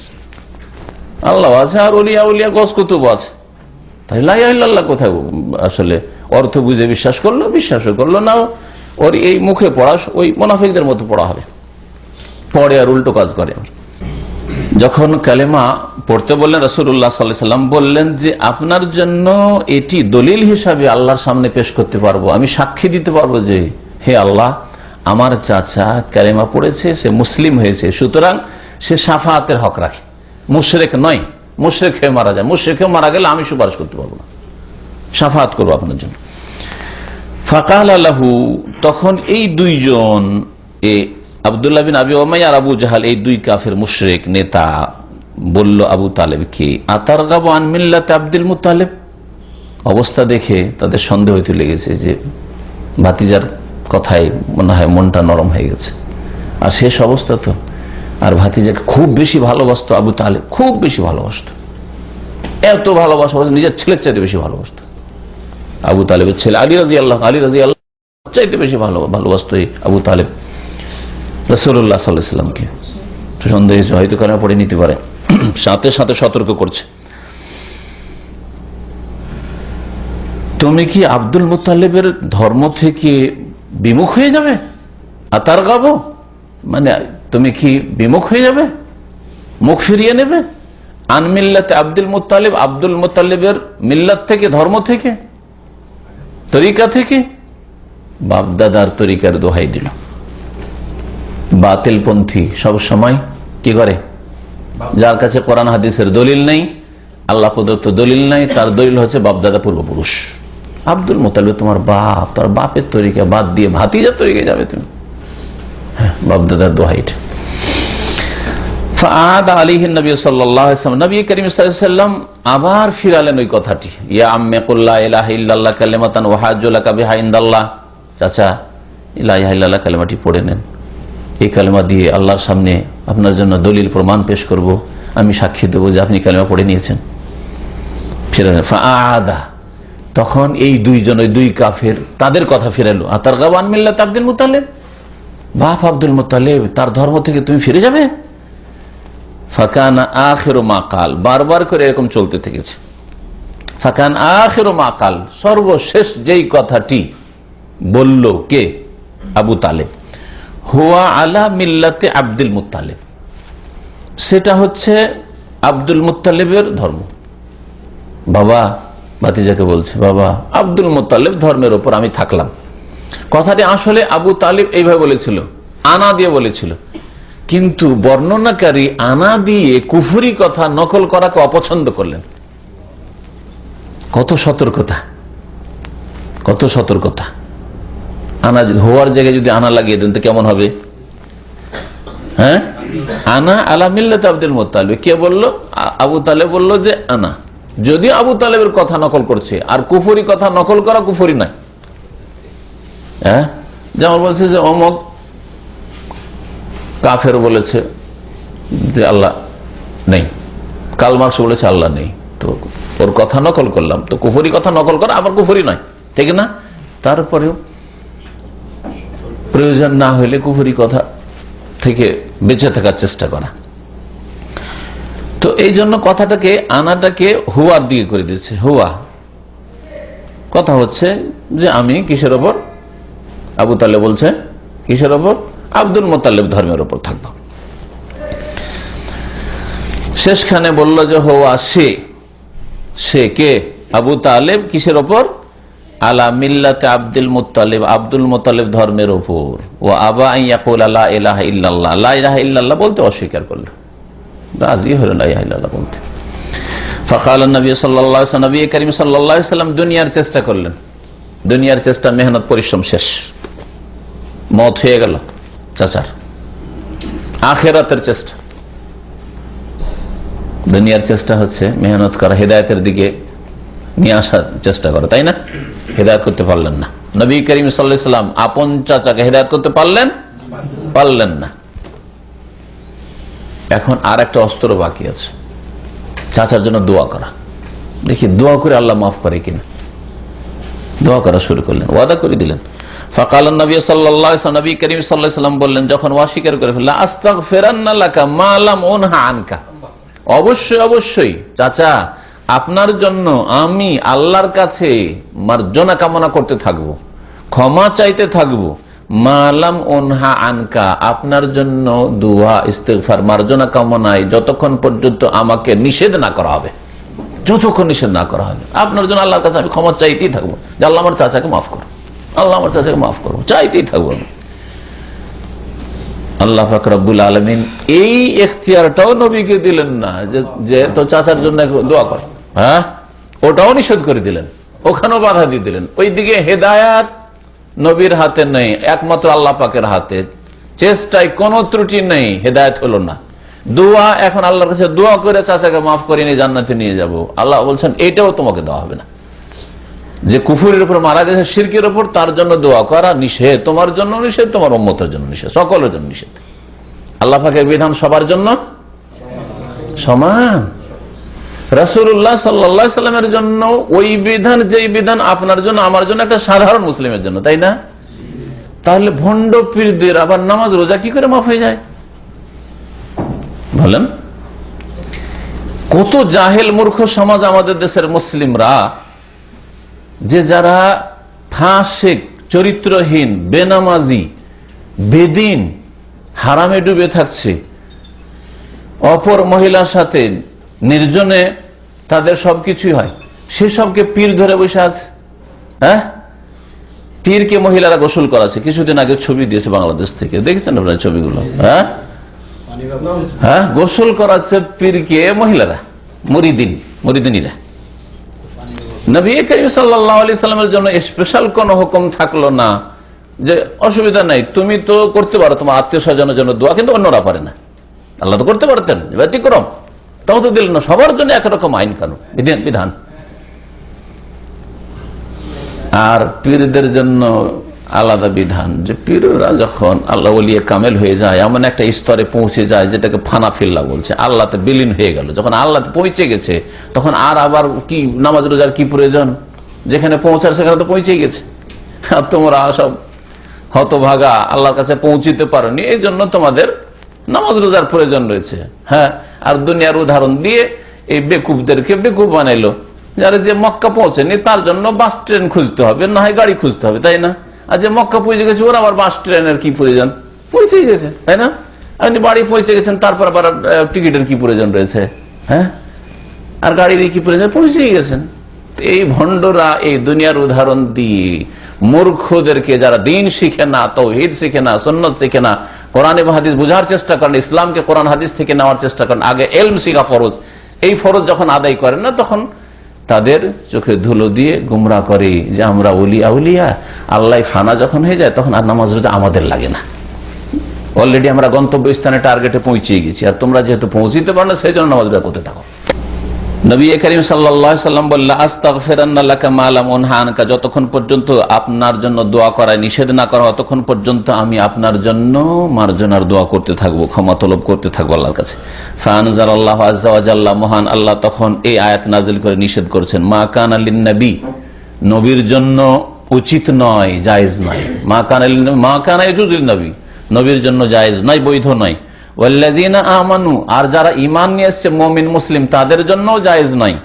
আল্লাহ আছে, আর ওলিয়া উলিয়া গস কুতুব আছে, তাই লা ইলাহা ইল্লাল্লাহ কোথায় আসলে অর্থ বুঝে বিশ্বাস করলো, বিশ্বাসও করলো না। ওর এই মুখে পড়া ওই মুনাফিকদের মতো পড়া হবে, পড়ে আর উল্টো কাজ করে। যখন কালেমা পড়তে বললেন, রাসূলুল্লাহ সাল্লাল্লাহু আলাইহি ওয়াসাল্লাম বললেন যে আপনার জন্য এটি দলিল হিসাবে আল্লাহর সামনে পেশ করতে পারবো, আমি সাক্ষী দিতে পারবো যে হে আল্লাহ, আমার চাচা কালেমা পড়েছে, সে মুসলিম হয়েছে, সুতরাং সে শাফাআতের হক রাখে, মুশরিক নয়। মুশরিক হয়ে মারা যায়, মুশরিক হয়ে মারা গেলে আমি সুপারিশ করতে পারবো না, শাফাআত করবো আপনার জন্য। ফাকাল লাহু, তখন এই দুইজন, আব্দুল্লাহ বিন আবি উমাইয়া আর আবু জাহাল, এই দুই কাফের মুশরিক নেতা বলল আবু তালেবকে, আতারগাবু আন মিল্লাতে আব্দুল মুত্তালিব। অবস্থা দেখে তাদের সন্দেহ হইতে লেগেছে যে ভাতিজার কথায় মনে হয় মনটা নরম হয়ে গেছে, আর শেষ অবস্থা তো। আর ভাতিজাকে খুব বেশি ভালোবাসতো আবু তালেব, খুব বেশি ভালোবাসতো, এত ভালোবাসা নিজের ছেলের চাইতে বেশি ভালোবাসতো। আবু তালেবের ছেলে আলী রাদিয়াল্লাহু চাইতে বেশি ভালোবাসতো আবু তালেব রাসূলুল্লাহ সাল্লাল্লাহু আলাইহি ওয়াসাল্লামকে। সন্দেহ হয়তো কালেমা পড়ে নিতে পারে, সাথে সাথে সতর্ক করছে, তুমি কি আব্দুল মুত্তালিবের ধর্ম থেকে বিমুখ হয়ে যাবে? আতার গাবো মানে তুমি কি বিমুখ হয়ে যাবে, মুখ ফিরিয়ে নেবে? আন মিল্লাতে আব্দুল মুত্তালিব, আব্দুল মুত্তালিবের মিল্লাত থেকে, ধর্ম থেকে, তরিকা থেকে। বাপদাদার তরিকার দোহাই দিল। বাতিলপন্থী সব সময় কি করে? যার কাছে কোরআন হাদিসের দলিল নেই, আল্লাহ প্রদত্ত দলিল নাই, তার দলিল হচ্ছে বাপদাদা পূর্বপুরুষ। আব্দুল মুত্তালিব তোমার বাপ, তার বাপের তরিকা বাদ দিয়ে ভাতিজার তরিকায় যাবে তুমি? হ্যাঁ, বাপদাদার দোহাইটা। ফাআদ আলাইহি নবী সাল্লাল্লাহু আলাইহি ওয়াসাল্লাম, নবী করিম সাল্লাল্লাহু আলাইহি ওয়াসাল্লাম আবার ফিরালেন ওই কথাটি, ইয়া আম্মি কুল লা ইলাহা ইল্লাল্লাহ কালিমাতান ওয়া হাজ্জু লাকা বিহা ইনদাল্লাহ। চাচা লা ইলাহা ইল্লাল্লাহ কালেমাটি পড়ে নেন, এই কালেমা দিয়ে আল্লাহর সামনে আপনার জন্য দলিল প্রমাণ পেশ করব, আমি সাক্ষী দেবো যে আপনি কালেমা পড়ে নিয়েছেন। ফাআদা, তখন এই দুইজন, ওই দুই কাফের তাদের কথা ফিরালো। আতার গাবান মিল্লাত আব্দুল মুত্তালিব, বাপ আব্দুল মুত্তালিব, তার ধর্ম থেকে তুমি ফিরে যাবে? ফাকানা আখিরু মা কাল, বারবার করে এরকম চলতে থেকেছে। ফাকান আখিরু মা কাল, সর্বশেষ যেই কথাটি বলল কে? আবু তালেব। হুয়া আলা মিল্লাতে আব্দুল মুত্তালিব, সেটা হচ্ছে আব্দুল মুত্তালিবের ধর্ম। বাবা ভাতিজাকে বলছে, বাবা আব্দুল মুত্তালিব ধর্মের ওপর আমি থাকলাম। কথাটি আসলে আবু তালিব এইভাবে বলেছিল, আনা দিয়ে বলেছিল, কিন্তু বর্ণনাকারী আনা দিয়ে কুফরি কথা নকল করাকে অপছন্দ করলেন। কত সতর্কতা, কত সতর্কতা! আনা হওয়ার জায়গায় যদি আনা লাগিয়ে দেন তো কেমন হবে? হ্যাঁ, আনা আলা মিল্লাত আব্দুল মুত্তালিব, কে বললো? আবু তালেব বললো যে আনা। যদি আবু তালেবের কথা নকল করছে, আর কুফরি কথা নকল করা কুফরি নাই। হ্যাঁ, যেমন বলছে যে অমক কাফের বলেছে যে আল্লাহ নেই, কার্ল মার্কস বলেছে আল্লাহ নেই, তো ওর কথা নকল করলাম, তো কুফরি কথা নকল করা আবার কুফরি নয়, ঠিক না? তারপরেও প্রয়োজন না হলে কুফরি কথা থেকে বেঁচে থাকার চেষ্টা করা। তো এই জন্য কথাটাকে, আনাটাকে হুয়ার দিকে করে দিচ্ছে। হুয়া কথা হচ্ছে যে আমি কিসের ওপর? আবু তালেব বলছে কিসের ওপর? আব্দুল মুত্তালিব ধর্মের ওপর থাকবো। শেষখানে বলল যে হুয়া, সে কে? আবু তালেব কিসের ওপর? আলা মিল্লাতে আব্দুল মুত্তালিব, আব্দুল মুত্তালিব ধর্মের ওপর। ও আবা ইয়াকুল লা ইলাহা ইল্লাল্লাহ, লা ইলাহা ইল্লাল্লাহ বলতে অস্বীকার করল, রাজি হলেন লা ইলাহা ইল্লাল্লাহ বলতে। ফাকাল নবী সাল্লাল্লাহু আলাইহি ওয়াসাল্লাম, নবী করিম সাল্লাল্লাহু আলাইহি ওয়াসাল্লাম দুনিয়ার চেষ্টা করলেন। দুনিয়ার চেষ্টা, মেহনত পরিশ্রম শেষ, মত হয়ে গেল চাচার। আখিরাতের চেষ্টা, দুনিয়ার চেষ্টা হচ্ছে মেহনত করা, হেদায়েতের দিকে নিয়ে আসার চেষ্টা করা, তাই না? হেদায়েত করতে পারলেন না। নবী করিম সাল্লাল্লাহু আলাইহি ওয়াসাল্লাম আপন চাচাকে হেদায়েত করতে পারলেন না। এখন আর একটা অস্ত্র বাকি আছে, চাচার জন্য দোয়া করা। দেখি দোয়া করে আল্লাহ মাফ করে কিনা। দোয়া করা শুরু করলেন, ওয়াদা করে দিলেন। ফাকাল নবী সাল্লাল্লাহু আলাইহি ওয়াসাল্লাম, নবী করিম সাল্লাল্লাহু আলাইহি ওয়াসাল্লাম বললেন, যখন অস্বীকার করে ফেললেন, আস্তাগফিরান্না লাকা মা লাম উনহা আনকা, অবশ্যই অবশ্যই চাচা আপনার জন্য আমি আল্লাহর কাছে মার্জনা কামনা করতে থাকবো, ক্ষমা চাইতে থাকবো। মালাম উনহা আনকা, আপনার জন্য দুআ ইস্তিগফার মার্জনা কামনায় যতক্ষণ পর্যন্ত আমাকে নিষেধ না করা হবে, যতক্ষণ নিষেধ না করা হবে, আপনার জন্য আল্লাহর কাছে আমি ক্ষমা চাইতেই থাকবো যে আল্লাহ আমার চাচাকে মাফ করো, আল্লাহ আমার চাচাকে মাফ করো, চাইতেই থাকবো আমি। আল্লাহ পাক রব্বুল আলামিন এই এখতিয়ারটাও নবীকে দিলেন না যে তো চাচার জন্য দোয়া কর, হ্যাঁ, ওটাও নিষেধ করে দিলেন, ওখানেও বাধা দিয়ে দিলেন। ওইদিকে হেদায়াত নবীর হাতে নেই, একমাত্র আল্লাহ পাকের হাতে, চেষ্টায় কোনো ত্রুটি নেই, হেদায়েত হলো না। দোয়া, এখন আল্লাহর কাছে দোয়া করে চাচাকে মাফ করে নিয়ে জান্নাতে নিয়ে যাব, আল্লাহ বলছেন এটাও তোমাকে দেওয়া হবে না। যে কুফরের উপর মারা গেছে, শিরকের উপর, তার জন্য দোয়া করা নিষেধ, তোমার জন্য নিষেধ, তোমার উম্মতের জন্য নিষেধ, সকলের জন্য নিষেধ। আল্লাহ পাকের বিধান সবার জন্য সমান। রাসূলুল্লাহ সাল্লাল্লাহু আলাইহি সাল্লামের জন্য ওই বিধান, যেই বিধান আপনার জন্য আমার জন্য, একটা সাধারণ মুসলিমের জন্য, তাই না? তাহলে ভণ্ড পীরদের আবার নামাজ রোজা কি করে মাফ হয়ে যায় বলেন? কত জাহেল মূর্খ সমাজ আমাদের দেশের মুসলিমরা, যে যারা ফাসিক, চরিত্রহীন, বেনামাজি, বেদিন, হারামে ডুবে থাকছে, অপর মহিলার সাথে নির্জনে তাদের সবকিছুই হয়, সেসবকে পীর ধরে বসে আছে। হ্যাঁ, পীরকে মহিলারা গোসল করাচ্ছে, কিছুদিন আগে ছবি দিয়েছে বাংলাদেশ থেকে, দেখেছেন আপনার ছবিগুলো? হ্যাঁ হ্যাঁ, গোসল করাচ্ছে পীরকে মহিলারা, মুরিদিনীরা। নবী করিম সাল্লাল্লাহু আলাইহি সাল্লামের জন্য স্পেশাল কোন হুকুম থাকলো না যে অসুবিধা নাই, তুমি তো করতে পারো তোমার আত্মীয় স্বজনের জন্য দোয়া, কিন্তু অন্যরা পারে না। আল্লাহ তো করতে পারতেন, ব্যতিক্রম, তাও তো দিলেন না। সবার জন্য একরকম আইন কানুন বিধান। আর পীরদের জন্য আলাদা বিধান যে পীররা যখন আল্লাহ ওলিয়ে কামেল হয়ে যায়, এমন একটা স্তরে পৌঁছে যায় যেটাকে ফানা ফিল্লা বলছে, আল্লাহতে বিলীন হয়ে গেল। যখন আল্লাহতে পৌঁছে গেছে তখন আর আবার কি নামাজ রোজার কি প্রয়োজন? যেখানে পৌঁছার সেখানে তো পৌঁছে গেছে। আর তোমরা সব হতভাগা, আল্লাহর কাছে পৌঁছিতে পারোনি, এই জন্য তোমাদের নামাজ রোজার প্রয়োজন রয়েছে। হ্যাঁ, আর দুনিয়ার উদাহরণ দিয়ে এই বেকুবদেরকে বেকুব বানাইলো। যারা যে মক্কা পৌঁছেনি তার জন্য বাস ট্রেন খুঁজতে হবে, না হয় গাড়ি খুঁজতে হবে, তাই না? আর যে মক্কা পৌঁছে গেছে ওর আবার বাস ট্রেনের কি প্রয়োজন? পৌঁছে গেছে, তাই না? আপনি বাড়ি পৌঁছে গেছেন, তারপর আবার টিকিটের কি প্রয়োজন রয়েছে? হ্যাঁ, আর গাড়ির কি প্রয়োজন? পৌঁছেই গেছেন। এই ভণ্ডরা এই দুনিয়ার উদাহরণ দিয়ে মূর্খদেরকে, যারা দিন শিখে না, তাওহীদ শিখে না, সুন্নাত শিখে না, কোরআন এবং হাদিস বোঝার চেষ্টা করেন, ইসলামকে কোরআন হাদিস থেকে নেওয়ার চেষ্টা করেন, আগে ইলম শিখা ফরজ, এই ফরজ যখন আদায় করেন না, তখন তাদের চোখে ধুলো দিয়ে গুমরা করে যে আমরা ওলিয়া উলিয়া। আল্লাহ ফানা যখন হয়ে যায় তখন আর নামাজ রোজা আমাদের লাগে না। অলরেডি আমরা গন্তব্য স্থানে টার্গেটে পৌঁছে গেছি, আর তোমরা যেহেতু পৌঁছিতে পারো না, সেই জন্য নামাজ রোজা করতে থাকো। নবী করিম সাল্লাল্লাহু আলাইহি ওয়াসাল্লাম বললেন, আস্তাগফিরুন্না লাকা মা লাম উনহা আনকা, যতক্ষণ পর্যন্ত আপনার জন্য দোয়া করায় নিষেধ না করা, ততক্ষণ পর্যন্ত আমি আপনার জন্য মার্জনার দোয়া করতে থাকবো, ক্ষমা তলব করতে থাকবো আল্লাহর কাছে। ফাআনজালাল্লাহু আযজা ওয়া জাল্লা, মহান আল্লাহ তখন এই আয়াত নাযিল করে নিষেধ করেছেন, মা কানা লিন নবী, নবীর জন্য উচিত নয়, জায়েজ নয়। মা কানা ইয়াজুজুল নবী, নবীর জন্য জায়েজ নয়, বৈধ নয়। ওয়াল্লাযীনা আমানু, আর যারা ঈমান নিয়ে এসেছে মুমিন মুসলিম, তাদের জন্য জায়েজ নয়।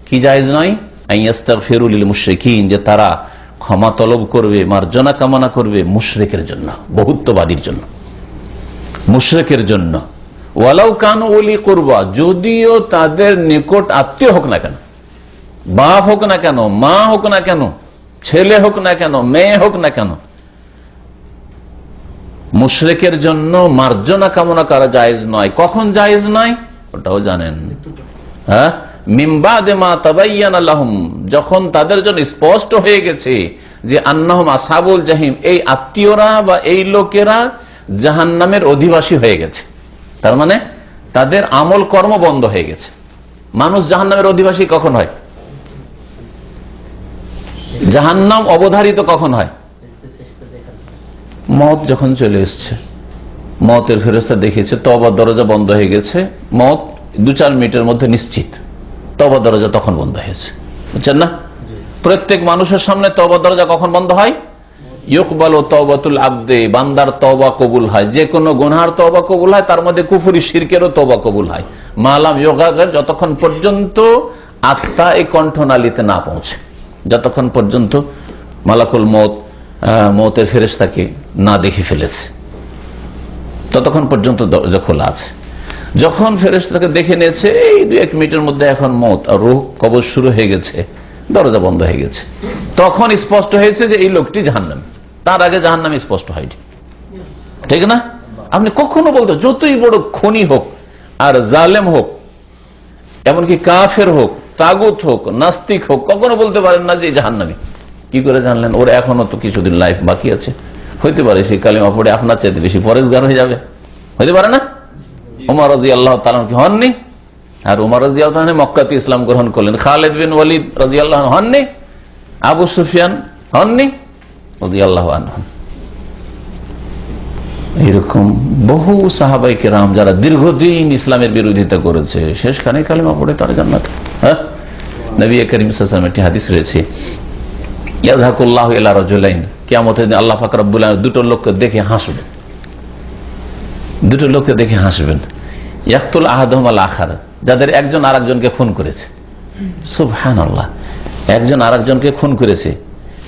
কি জায়েজ নয়? আইয়াস্তাগফিরু লিল মুশরিকিন, যে তারা ক্ষমা তলব করবে, মার্জনা কামনা করবে মুশরিকের জন্য, বহুত্ববাদীর জন্য, মুশরিকের জন্য। ওয়ালাউ কানু উলি কুরবা, যদিও তাদের নিকট আত্মীয় হোক না কেন, বাপ হোক না কেন, মা হোক না কেন, ছেলে হোক না কেন, মেয়ে হোক না কেন, মুশরিকের জন্য মার্জনা কামনা করা জায়েজ নয়। কখন জায়েজ নয় ওটাও জানেন? হ্যাঁ, মিন বাদে মা তাবায়্যানা লাহুম, যখন তাদের জন্য স্পষ্ট হয়ে গেছে যে আন্নাহুম আসহাবুল জাহিম, এই আত্মীয়রা বা এই লোকেরা জাহান্নামের অধিবাসী হয়ে গেছে। তার মানে তাদের আমল কর্ম বন্ধ হয়ে গেছে। মানুষ জাহান্নামের অধিবাসী কখন হয়? জাহান্নাম অবধারিত কখন হয়? মত যখন চলে এসছে, মতের ফেরেশতা দেখেছে তওবার দরজা বন্ধ হয়ে গেছে, মত 2-4 মিনিটের মধ্যে নিশ্চিত, তওবার দরজা তখন বন্ধ হয়েছে। বুঝছেন না? প্রত্যেক মানুষের সামনে তওবার দরজা কখন বন্ধ হয়? ইউকবালু তাওবাতুল আবদে, বান্দার তওবা কবুল হয়, যে কোনো গুনার তওবা কবুল হয়, তার মধ্যে কুফরি শিরকেরও তওবা কবুল হয়। মালাম ইউগাগর, যতক্ষণ পর্যন্ত আত্মা এই কণ্ঠনালীতে না পৌঁছে, যতক্ষণ পর্যন্ত মালাকুল মউত মউতের ফেরেশতাকে না দেখে ফেলেছে, ততক্ষণ পর্যন্ত দরজা খোলা আছে। যখন ফেরেশতাকে দেখে নিয়েছে, এই 2-1 মিনিটের মধ্যে এখন মউত আর রূহ কবজ শুরু হয়ে গেছে, দরজা বন্ধ হয়ে গেছে, তখন স্পষ্ট হয়েছে যে এই লোকটি জাহান্নামী। তার আগে জাহান্নামী স্পষ্ট হয়নি, ঠিক না? আপনি কখনো বলতে, যতই বড় খুনি হোক আর জালেম হোক, এমনকি কাফের হোক, তাগুত হোক, নাস্তিক হোক, কখনো বলতে পারেন না যে জাহান্নামী। কি করে জানলেন? ওর এখনো তো কিছুদিন লাইফ বাকি আছে, হইতে পারে সেই কালিমা পড়ে আপনার চাইতে বেশি পরেজগার হয়ে যাবে, হইতে পারে না? ওমর রাদিয়াল্লাহু তাআলা কি হননি? আর ওমর রাদিয়াল্লাহু তাআলা মক্কাতে ইসলাম গ্রহণ করলেন। খালিদ বিন ওয়ালিদ রাদিয়াল্লাহু আনহু হননি? আবু সুফিয়ান হননি রাদিয়াল্লাহু আনহু? এইরকম বহু সাহাবায়ে কেরাম যারা দীর্ঘদিন ইসলামের বিরোধিতা করেছে, শেষখানে কালিমা পড়ে তারা জান্নাত। হ্যাঁ, নবী করিম সাল্লাল্লাহু আলাইহি ওয়াসাল্লাম একটি হাদিস রয়েছে, ইয়াযহাকুল্লাহু ইলা রাজুলাইন, কিয়ামতের দিন আল্লাহ পাক রব্বুল আলামিন দুটো লোককে দেখে হাসবেন, দুটো লোককে দেখে হাসবেন। ইয়াকতুল আহাদুহুম আল আখার, যাদের একজন আরেকজনকে খুন করেছে। সুবহানাল্লাহ, একজন আরেকজনকে খুন করেছে,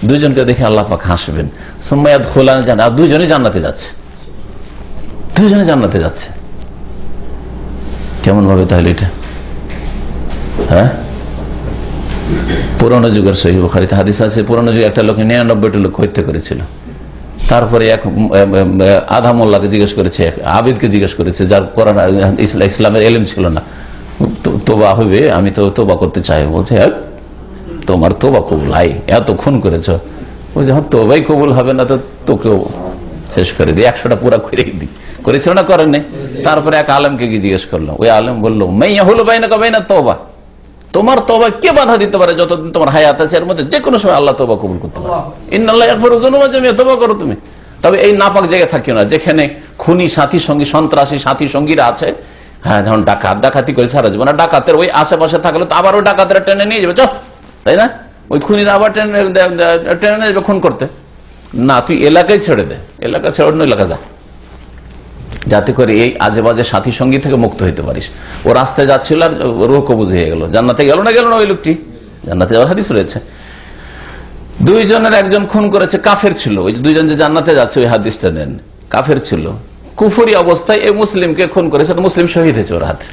দুইজনকে দেখে আল্লাহ পাক হাসবেন। সুম্মা ইয়াদখুলান জান্নাত, দুইজনই জান্নাতে যাচ্ছে, দুইজনে জান্নাতে যাচ্ছে। কেমন ভাবে তাহলে এটা? হ্যাঁ, পুরনো যুগের সহিহ বুখারীতে হাদিস আছে, পুরনো যুগে একটা লোক 99টা লোক হত্যা করেছিল। তারপরে এক আধা মোল্লাকে জিজ্ঞেস করেছে, আবিদকে জিজ্ঞেস করেছে, যার কোরআন ইসলামের এলেম ছিল না, তোবা হইবে, আমি তো তোবা করতে চাই। বলছে তোমার তোবা কবুল হয়, এত খুন করেছ। বলছে হ্যাঁ, তোবাই কবুল হবে না তো তোকেও শেষ করে দিই, 100টা পুরা করে দিই। করেছিল না? করেন নাই? তারপরে এক আলেমকে গিয়ে জিজ্ঞেস করলো, ওই আলেম বললো মাইয়া হলো বাইনা কা বাইনা তোবা, তোমার তওবা কে বাধা দিতে পারে? যতদিন তোমার হায়াত আছে এর মধ্যে যে কোনো সময় আল্লাহ তওবা কবুল করতে পারে। ইন্নাল্লাহ ইয়াগফিরু যুনুবা জামিআ, তওবা করো তুমি। তবে এই নাপাক জায়গায় থাকিও না, যেখানে খুনি সাথী সঙ্গী, সন্ত্রাসী সাথী সঙ্গীরা আছে। হ্যাঁ, যেমন ডাকাতি করে সারা জীবন, ডাকাতের ওই আশেপাশে থাকলে তো আবার ওই ডাকাতেরা টেনে নিয়ে যাবে, চল, তাই না? ওই খুনিরা আবার টেনে নিয়ে যাবে খুন করতে। না, তুই এলাকায় ছেড়ে দে, এলাকা ছেড়ে অন্য এলাকা যা, যাতে করে এই আজে বাজে সাথী সঙ্গী থেকে মুক্ত হইতে পারিস। ও রাস্তায় যাচ্ছিল আর রুহ কবুজ হয়ে গেল, জান্নাতে গেল না ওই লোকটি? জান্নাতে যাওয়ার হাদিস রয়েছে। দুইজনের একজন খুন করেছে, কাফের ছিল। ওই দুইজন যে জান্নাতে যাচ্ছে ওই হাদিসটা নেন, কাফের ছিল, কুফরি অবস্থায় এই মুসলিমকে খুন করেছে। মুসলিম শহীদ হয়েছে ওর হাতে,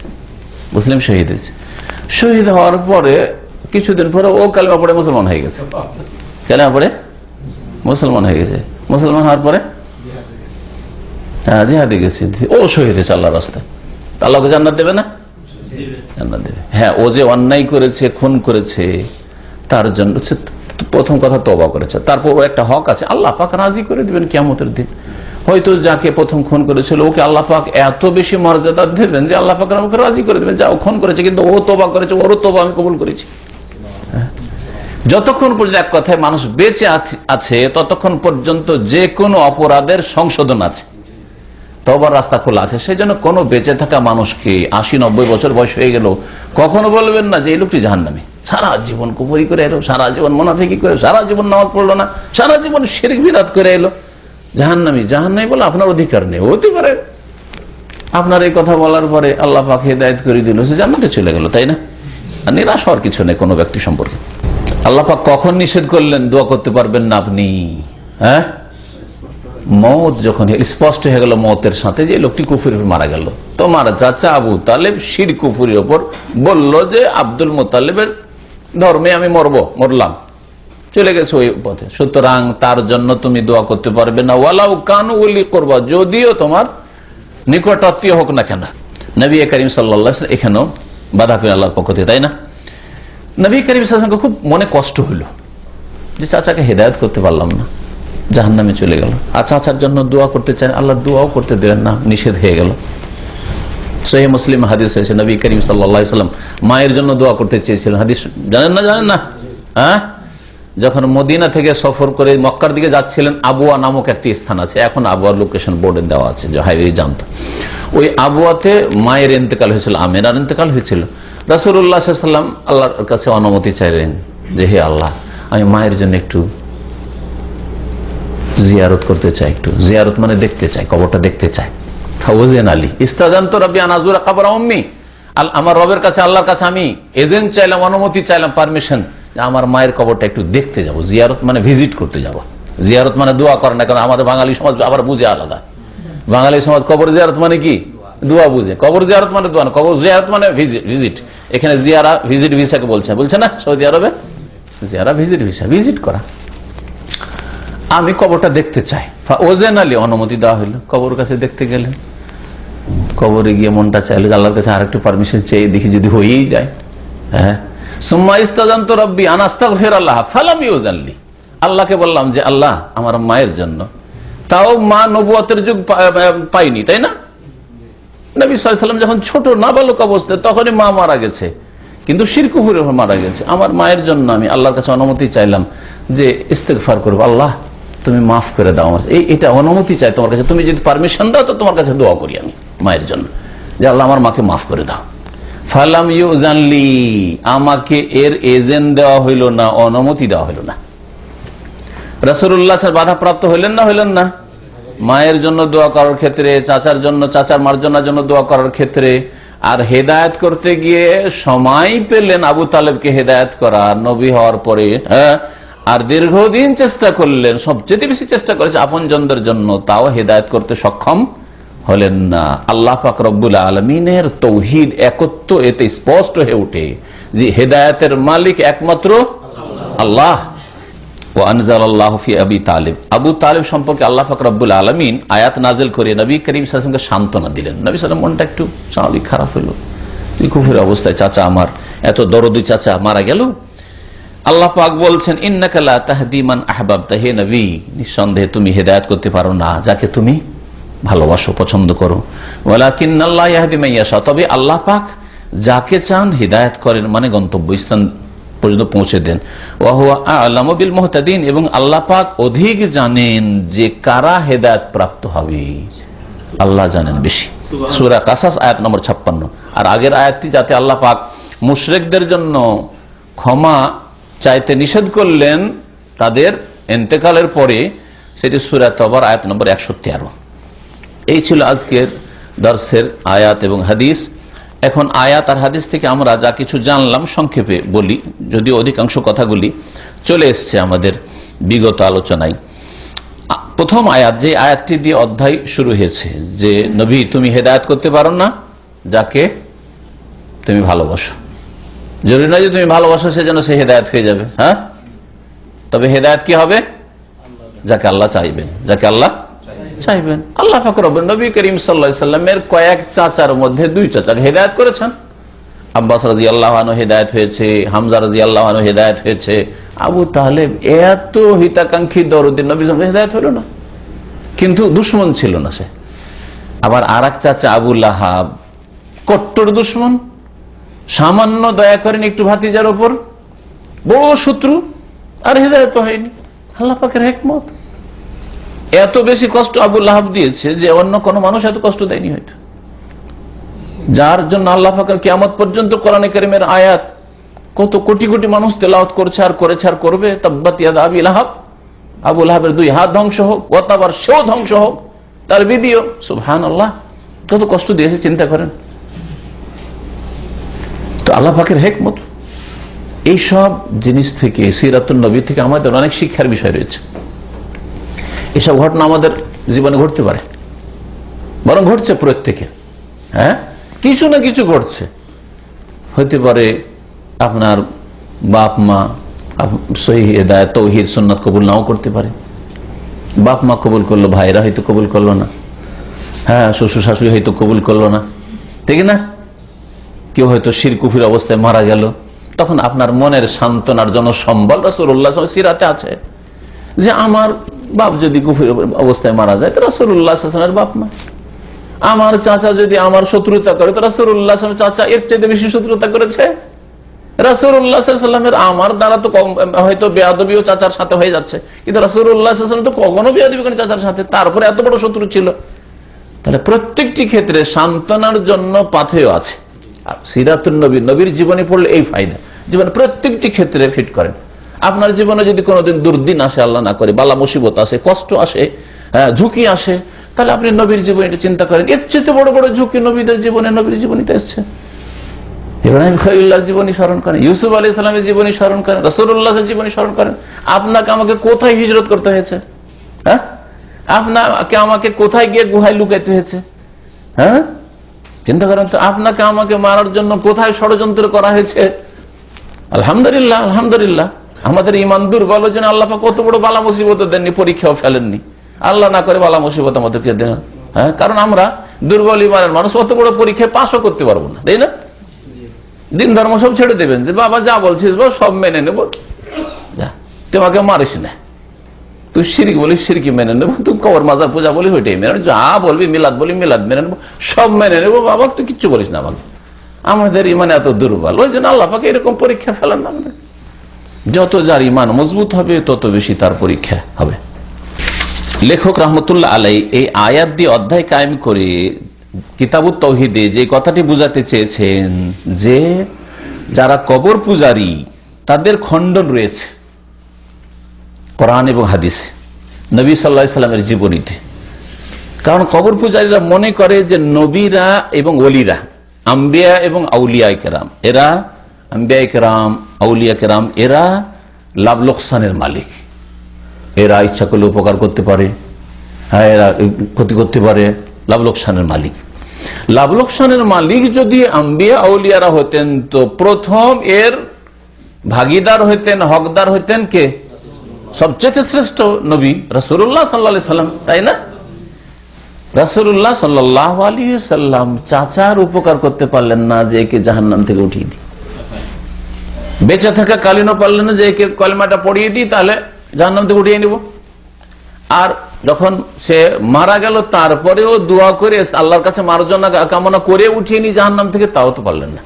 মুসলিম শহীদ হয়েছে। শহীদ হওয়ার পরে কিছুদিন পরে ও কালেমা পড়ে মুসলমান হয়ে গেছে, কালেমা পড়ে মুসলমান হয়ে গেছে। মুসলমান হওয়ার পরে জিহাদে গেছে, ও শহীদ হয়েছে আল্লাহর রাস্তায়। আল্লাহকে জান্নাত দেবে না? জান্নাত দেবে। হ্যাঁ, ও যে অন্যায় করেছে, খুন করেছে, তার জন্য প্রথম কথা তওবা করেছে, তারপর একটা হক আছে, আল্লাহ পাক রাজি করে দিবেন কিয়ামতের দিন। হয়তো যাকে প্রথম খুন করেছিল ওকে আল্লাহ পাক এত বেশি মর্যাদা দেবেন যে আল্লাহ পাক আমাকে রাজি করে দেবেন, যা ও খুন করেছে কিন্তু ও তওবা করেছে, ওরও তওবা আমি কবুল করেছি। যতক্ষণ পর্যন্ত এক কথায় মানুষ বেঁচে আছে ততক্ষণ পর্যন্ত যে কোনো অপরাধের সংশোধন আছে, তওবার রাস্তা খোলা আছে। সেই জন্য কোনো বেঁচে থাকা মানুষকে 80-90 বছর বয়স হয়ে গেল কখনো বলবেন না যে এই লোকটি জাহান্নামী। সারা জীবন কুফরি করে এলো, সারা জীবন মুনাফিকি করে, সারা জীবন নামাজ পড়লো না, সারা জীবন শিরক বিদআত করে এলো, জাহান্নামী। জাহান্নামী বলে আপনার অধিকার নেই, হতে পারে আপনার এই কথা বলার পরে আল্লাহ পাক হিদায়াত করে দিল, সে জান্নাতে চলে গেল, তাই না? আর নিরাশ হওয়ার কিছু নেই কোনো ব্যক্তি সম্পর্কে। আল্লাহ পাক কখন নিষেধ করলেন দোয়া করতে পারবেন না আপনি? হ্যাঁ, মওত যখন স্পষ্ট হয়ে গেল মওতের সাথে যে লোকটি কুফরি মারা গেল। তোমার চাচা আবু তালেব শিরক কুফরির ওপর বলল যে আব্দুল মুত্তালিবের ধর্মে আমি মরলাম, চলে গেছে ওই পথে, সুতরাং তার জন্য তুমি দোয়া করতে পারবে না, ওয়ালাউ কানু উলি কুরবা, যদিও তোমার নিকট আত্মীয় হোক না কেন। নবী করিম সাল্লাল্লাহু আলাইহি ওয়াসাল্লাম এখানেও বাধা পেলেন আল্লাহর পক্ষ থেকে, তাই না? নবী করিম সাল্লাল্লাহু আলাইহি ওয়াসাল্লামকে খুব মনে কষ্ট হইল যে চাচাকে হেদায়েত করতে পারলাম না, জাহান্নামে চলে গেল। আর চাচার জন্য দোয়া করতে চান, আল্লাহ দোয়াও করতে দিলেন না, নিষেধ হয়ে গেল। সহিহ মুসলিম হাদিস হয়েছে নবী করিম সাল্লাল্লাহু আলাইহি ওয়াসাল্লাম মায়ের জন্য দোয়া করতে চেয়েছিলেন। হাদিস জানেন না? হ্যাঁ, যখন মদিনা থেকে সফর করে মক্কার দিকে যাচ্ছিলেন, আবুয়া নামক একটি স্থান আছে, এখন আবুয়ার লোকেশন বোর্ডে দেওয়া আছে, যে হাইওয়ে জানতো। ওই আবুয়াতে মায়ের ইন্তেকাল হয়েছিল, আমেনার ইন্তেকাল হয়েছিল। রাসূলুল্লাহ সাল্লাল্লাহু আলাইহি ওয়াসাল্লাম আল্লাহর কাছে অনুমতি চাইলেন যে হে আল্লাহ, আমি মায়ের জন্য একটু জিয়ারত করতে চাই, একটু জিয়ারত মানে দেখতে চাই, কবরটা দেখতে চাই। ফাওয়াজিন আলী ইস্তাজানতু রাব্বি আন আযুরা কবর উম্মি, আমার রবের কাছে, আল্লাহর কাছে আমি এজেন্ট চাইলাম, অনুমতি চাইলাম, পারমিশন, আমার মায়ের কবরটা একটু দেখতে যাব। জিয়ারত মানে ভিজিট করতে যাব, জিয়ারত মানে দোয়া করে না, কারণ আমাদের বাঙালি সমাজ আবার বুঝে আলাদা। বাঙালি সমাজ কবর জিয়ারত মানে কি? দোয়া বুঝে। কবর জিয়ারত মানে দোয়া না, কবর জিয়ারত মানে ভিজিট। এখানে জিয়ারা ভিজিট ভিসাকে বলছে না সৌদি আরবে, জিয়ারা ভিজিট ভিসা, ভিজিট করা। আমি কবরটা দেখতে চাই। ওজেন আলী অনুমতি দেওয়া হইল, কবর কাছে দেখতে গেলেন। কবরে গিয়ে মনটা চাইল আল্লাহর কাছে আর একটু পারমিশন চেয়ে দেখি যদি হয়েই যায়। হ্যাঁ, সুম্মা ইস্তাজানতু রাব্বি আন আস্তাগফিরাল্লাহ ফালাম ইউজানলি, আল্লাহকে বললাম যে আল্লাহ আমার মায়ের জন্য, তাও মা নবুয়তের যুগ পাইনি, তাই না? নবী সাল্লাল্লাহু আলাইহি ওয়াসাল্লাম যখন ছোট নাবালক অবস্থায় তখনই মা মারা গেছে, কিন্তু শিরক কুফরে মারা গেছে। আমার মায়ের জন্য আমি আল্লাহর কাছে অনুমতি চাইলাম যে ইস্তেগফার করব, আল্লাহ তুমি মাফ করে দাও আমার, এটা অনুমতি চাই তোমার কাছে, তুমি যদি পারমিশন দাও তো তোমার কাছে দোয়া করি আমি মায়ের জন্য যে আল্লাহ আমার মাকে মাফ করে দাও। ফালাম ইউজানলি, আমাকে এর এজেন্ট দেওয়া হইল না, অনুমতি দেওয়া হইল না। রাসূলুল্লাহ বাধাপ্রাপ্ত হইলেন না? মায়ের জন্য দোয়া করার ক্ষেত্রে, চাচার জন্য, চাচার মার্জনার জন্য দোয়া করার ক্ষেত্রে। আর হেদায়েত করতে গিয়ে সময় পেলেন আবু তালেবকে হেদায়েত করার, নবী হওয়ার পরে। হ্যাঁ, আর দীর্ঘদিন চেষ্টা করলেন, সবচেয়ে বেশি চেষ্টা করেছে আপনজনদের জন্য, তাও হেদায়েত করতে সক্ষম হলেন না। আল্লাহ পাক রব্বুল আলামিনের তৌহিদ, একত্ব এতে স্পষ্ট হয়ে ওঠে যে হেদায়েতের মালিক একমাত্র আল্লাহ। ওয়া আনজালাল্লাহু ফি আবি তালিব, আবু তালিব সম্পর্কে আল্লাহ পাক রব্বুল আলামিন আয়াত নাযিল করে নবী করিম সাল্লাল্লাহু আলাইহি ওয়াসাল্লামকে সান্ত্বনা দিলেন। নবী সাল্লাল্লাহু আলাইহি ওয়াসাল্লাম মনটা একটু স্বাভাবিক খারাপ হইল, কুফরের অবস্থায় চাচা আমার, এত দরদি চাচা মারা গেল। আল্লাহ পাক বলছেন ইন্নাকা লা তাহদি মান আহবাবতা, হে নবী নিঃসন্দেহে তুমি হেদায়েত করতে পারো না যাকে তুমি ভালোবাসো, পছন্দ করো। ওয়ালাকিন্নাল্লাহ ইয়াহদি মান ইয়াশা, তবে আল্লাহ পাক যাকে চান হিদায়াত করেন, মানে গন্তব্যস্থান পর্যন্ত পৌঁছে দেন। ওয়া হুয়া আ'লামু বিল মুহতাদিন, এবং আল্লাহ পাক অধিক জানেন যে কারা হেদায়েত প্রাপ্ত হবে, আল্লাহ জানেন বেশি। সূরা কাসাস আয়াত নম্বর 56। আর আগের আয়াতটি যাতে আল্লাহ পাক মুশরিকদের জন্য ক্ষমা চাইতে নিষেধ করলেন তাদের ইন্তেকালের পরে, সেটি সূরা তওবার আয়াত নম্বর 113। এই ছিল আজকের দর্শের আয়াত এবং হাদিস। এখন আয়াত আর হাদিস থেকে আমরা যা কিছু জানলাম সংক্ষেপে বলি, যদিও অধিকাংশ কথাগুলি চলে এসছে আমাদের বিগত আলোচনায়। প্রথম আয়াত, যে আয়াতটি দিয়ে অধ্যায় শুরু হয়েছে, যে নবী তুমি হেদায়েত করতে পারো না যাকে তুমি ভালোবাসো। জরুরি নয় যে তুমি ভালোবাসো সেজন্য সে হেদায়েত হয়ে যাবে, হ্যাঁ, তবে হেদায়েত কি হবে? যাকে আল্লাহ চাইবেন, যাকে আল্লাহ চাইবেন। আল্লাহ পাক রব্বুল নবী করিম সাল্লাল্লাহু আলাইহি ওয়াসাল্লামের কয়েক চাচার মধ্যে 2 চাচাকে হেদায়েত করেছেন। আব্বাস রাদিয়াল্লাহু আনহু হেদায়েত হয়েছে, হামজা রাদিয়াল্লাহু আনহু হেদায়েত হয়েছে। আবু তালেব এত হিতাকাঙ্ক্ষী দরদি নবী সাল্লাল্লাহু আলাইহি ওয়াসাল্লাম হেদায়েত হলো না, কিন্তু দুশমন ছিল না সে। আবার আরেক চাচা আবু লাহাব কট্টর দুশমন, সামান্য দয়া করেন একটু ভাতিজার উপর, বড় শত্রু, আর হেদায়েত হয়নি। আল্লাহ পাকের হিকমত। এত বেশি কষ্ট আবু লাহাব দিয়েছে যে অন্য কোন মানুষ এত কষ্ট দেয়নি হয়তো, যার জন্য আল্লাহ পাকের কিয়ামত পর্যন্ত কোরআনে কারীমের আয়াত কত কোটি কোটি মানুষ তেলাওয়াত করছে আর করেছে আর করবে। তাব্বাত ইয়াদা আবি লাহাব, আবু লাহাবের 2 হাত ধ্বংস হোক, ওয়াতাবার সেও ধ্বংস হোক, তার ভিডিও, সুবহানাল্লাহ, কত কষ্ট দিয়েছে চিন্তা করেন। তো আল্লাহ পাকের হিকমত। এইসব জিনিস থেকে, সিরাতুন নবী থেকে আমাদের অনেক শিক্ষার বিষয় রয়েছে। এসব ঘটনা আমাদের জীবনে ঘটতে পারে, বরং ঘটছে প্রত্যেকে, হ্যাঁ, কিছু না কিছু ঘটছে। হতে পারে আপনার বাপ মা সহিহ হিদায়াত তাওহীদ সুন্নাত কবুল নাও করতে পারে, বাপ মা কবুল করলো, ভাইরা হয়তো কবুল করলো না, হ্যাঁ, শ্বশুর শাশুড়ি হয়তো কবুল করলো না, ঠিক না? কেউ হয়তো শিরক কুফর অবস্থায় মারা গেল, তখন আপনার মনের সান্ত্বনার জন্য সম্বল রাসূলুল্লাহ সাল্লাল্লাহু আলাইহি ওয়াসাল্লাম সিরাতে আছে যে আমার বাপ যদি কুফর অবস্থায় মারা যায় তো রাসূলুল্লাহ সাল্লাল্লাহু আলাইহি ওয়াসাল্লামের বাপ মা, আমার চাচা যদি আমার শত্রুতা করে তো রাসূলুল্লাহ সাল্লাল্লাহু আলাইহি ওয়াসাল্লাম চাচা এর চেয়ে বেশি শত্রুতা করেছে। রাসূলুল্লাহ সাল্লাল্লাহু আলাইহি ওয়াসাল্লামের আমার দ্বারা তো হয়তো বেয়াদবিও চাচার সাথে হয়ে যাচ্ছে, কিন্তু রাসূলুল্লাহ সাল্লাল্লাহু আলাইহি ওয়াসাল্লাম তো কখনো বেয়াদবি করেন চাচার সাথে, তারপরে এত বড় শত্রু ছিল। তাহলে প্রত্যেকটি ক্ষেত্রে সান্ত্বনার জন্য পাথেয় আছে। আর সিরাতুন নবী, নবীর জীবনী পড়লে এই ফায়দা, জীবনে প্রত্যেকটি ক্ষেত্রে ফিট করেন। আপনার জীবনে যদি কোনোদিন দুর্দিন আসে, আল্লাহ না করে, বালা মুসিবত আসে, কষ্ট আসে, ঝুঁকি আসে, তাহলে আপনি নবীর জীবনীটা চিন্তা করেন। এর চেয়ে বড় বড় ঝুঁকি নবীদের জীবনে, নবীর জীবনীতে এসছে। ইব্রাহিম খলিলুল্লাহর জীবনী স্মরণ করেন, ইউসুফ আলাইহিস সালামের জীবনী স্মরণ করেন, রাসূলুল্লাহর জীবনী স্মরণ করেন। আপনাকে আমাকে কোথায় হিজরত করতে হয়েছে, হ্যাঁ, আপনাকে আমাকে কোথায় গিয়ে গুহায় লুকাইতে হয়েছে, হ্যাঁ, চিন্তা করেন তো। আপনাকে আমাকে মারার জন্য কোথায় ষড়যন্ত্র করা হয়েছে। আলহামদুলিল্লাহ, আলহামদুলিল্লাহ, আমাদের ঈমান দুর্বল জন্য আল্লাহ পাক কত বড় বালা মুসিবত দেননি, পরীক্ষাও ফেলেননি। আল্লাহ না করে বালা মুসিবত আমাদেরকে দেন, হ্যাঁ, কারণ আমরা দুর্বল ঈমানের মানুষ, অত বড় পরীক্ষায় পাসও করতে পারবো না, তাই না? দিন ধর্ম সব ছেড়ে দেবেন, যে বাবা যা বলছিস বাবা সব মেনে নেবো, যা, তোমাকে মারিস না, তুই শিরক বলিস শিরকি মেনে নেবো, তুই কবর মাজার পূজা বলি ওইটাই মেনে নেবো, যা বলবি মিলাদ বলি মিলাদ মেনে নেবো, সব মেনে নেবো বাবা, তুই কিচ্ছু বলিস না আমাকে। আমাদের ইমান এত দুর্বল, ওই জন্য আল্লাহ পাক এরকম পরীক্ষা ফেলার নাম নেই। যত যার ইমান মজবুত হবে তত বেশি তার পরীক্ষা হবে। লেখক রহমতুল্লাহ আলাই এই আয়াত দিয়ে অধ্যায় কায়েম করে কিতাবুত তাওহীদে যে কথাটি বুঝাতে চেয়েছেন যে যারা কবর পূজারী তাদের খণ্ডন রয়েছে কোরআন এবং হাদিসে, নবী সাল্লাল্লাহু আলাইহি সাল্লামের জীবনীতে। কারণ কবর পূজারীরা মনে করে যে নবীরা এবং ওলিরা, আম্বিয়া এবং আউলিয়া কেরাম, এরা আম্বিয়া কেরাম আউলিয়া কেরাম এরা লাভ লোকসানের মালিক, এরা ইচ্ছা করলে উপকার করতে পারে, হ্যাঁ, এরা ক্ষতি করতে পারে, লাভ লোকসানের মালিক। লাভ লোকসানের মালিক যদি আম্বিয়া আউলিয়ারা হতেন তো প্রথম এর ভাগীদার হইতেন, হকদার হইতেন কে? সবচেয়ে শ্রেষ্ঠ নবী রাসূলুল্লাহ সাল্লাল্লাহু আলাইহি সাল্লাম, তাই না? রাসূলুল্লাহ সাল্লাল্লাহু আলাইহি সাল্লাম চাচার উপকার করতে পারলেন না যে একে জাহান্নাম থেকে উঠিয়ে দিই, বেঁচে থাকা কালীনও পারলেন না যে একে কলমাটা পড়িয়ে দিই তাহলে জাহান্নাম থেকে উঠিয়ে নিব। আর যখন সে মারা গেল তারপরেও দোয়া করে আল্লাহর কাছে মার্জনা কামনা করে উঠিয়ে নি জাহান্নাম থেকে, তাও তো পারলেন না।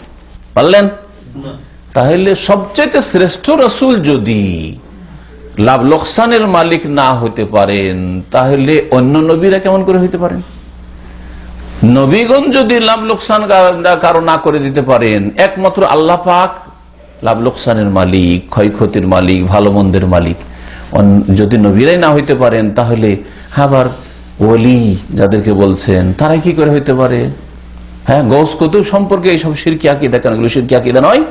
পারলেন? তাহলে সবচেয়ে শ্রেষ্ঠ রাসূল যদি লাভ লোকসানের মালিক না হতে পারেন, তাহলে অন্য নবীরা কেমন করে হইতে পারেন? নবীগণ যদি লাভ লোকসান কারো না করে দিতে পারেন, একমাত্র আল্লাহ পাক লাভ লোকসানের মালিক, ক্ষয়ক্ষতির মালিক, ভালো মন্দের মালিক। যদি নবীরাই না হইতে পারেন, তাহলে আবার ওলি যাদেরকে বলছেন তারাই কি করে হইতে পারে? হ্যাঁ, গৌস কুতুব সম্পর্কে এইসব শিরকি আকীদা, কেন এগুলো শিরকি আকীদা নয়?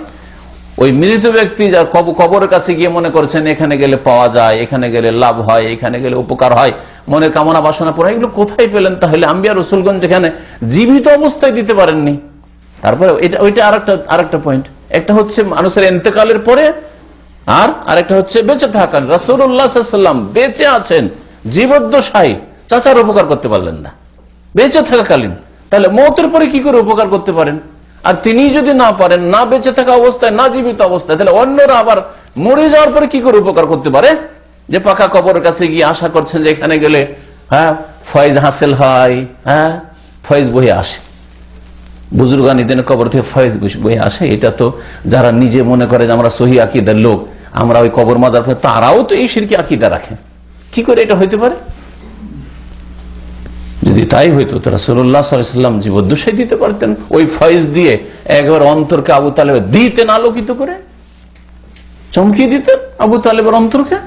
ওই মৃত ব্যক্তি যার কবরের কাছে গিয়ে মনে করছেন এখানে গেলে পাওয়া যায়, এখানে গেলে লাভ হয়, এখানে গেলে উপকার হয়, মনের কামনা বাসনা পড়ে, এগুলো কোথায় পেলেন? তাহলে আম্বিয়া রাসূলগণ যেখানে জীবিত অবস্থায় দিতে পারেননি। তারপরে ওইটা আরেকটা পয়েন্ট, একটা হচ্ছে মানুষের ইন্তেকালের পরে, আর আরেকটা হচ্ছে বেঁচে থাকার। রাসূলুল্লাহ সাল্লাল্লাহু আলাইহি ওয়াসাল্লাম বেঁচে আছেন, জীবদ্দশায় চাচার উপকার করতে পারলেন না বেঁচে থাকাকালীন, তাহলে মওতের পরে কি করে উপকার করতে পারেন? আর তিনি যদি না পারেন, না বেঁচে থাকা অবস্থায়, না জীবিত অবস্থায়, তাহলে অন্যরা আবার মরে যাওয়ার পরে কি করে উপকার করতে পারে? যে পাকা কবরের কাছে গিয়ে আশা করছেন যে এখানে গেলে ফয়েজ হাসিল হয়, ফয়েজ বহে আসে, বুজুর্গানি দিনে কবর থেকে ফয়েজ বহে আসে। এটা তো যারা নিজে মনে করে যে আমরা সহি আকীদার লোক, আমরা ওই কবর মাজার, তারাও তো এই শিরকি আকীদা রাখে। কি করে এটা হইতে পারে? যদি তাই হইতো তো রাসূলুল্লাহ সাল্লাল্লাহু আলাইহি ওয়াসাল্লাম জীবদ্দশায় দিতে পারতেন, ওই ফয়েজ দিয়ে একবার অন্তরকে আবু তালেব দিতেন, আলোকিত করে চমকিয়ে দিতেন আবু তালেবের অন্তরকে।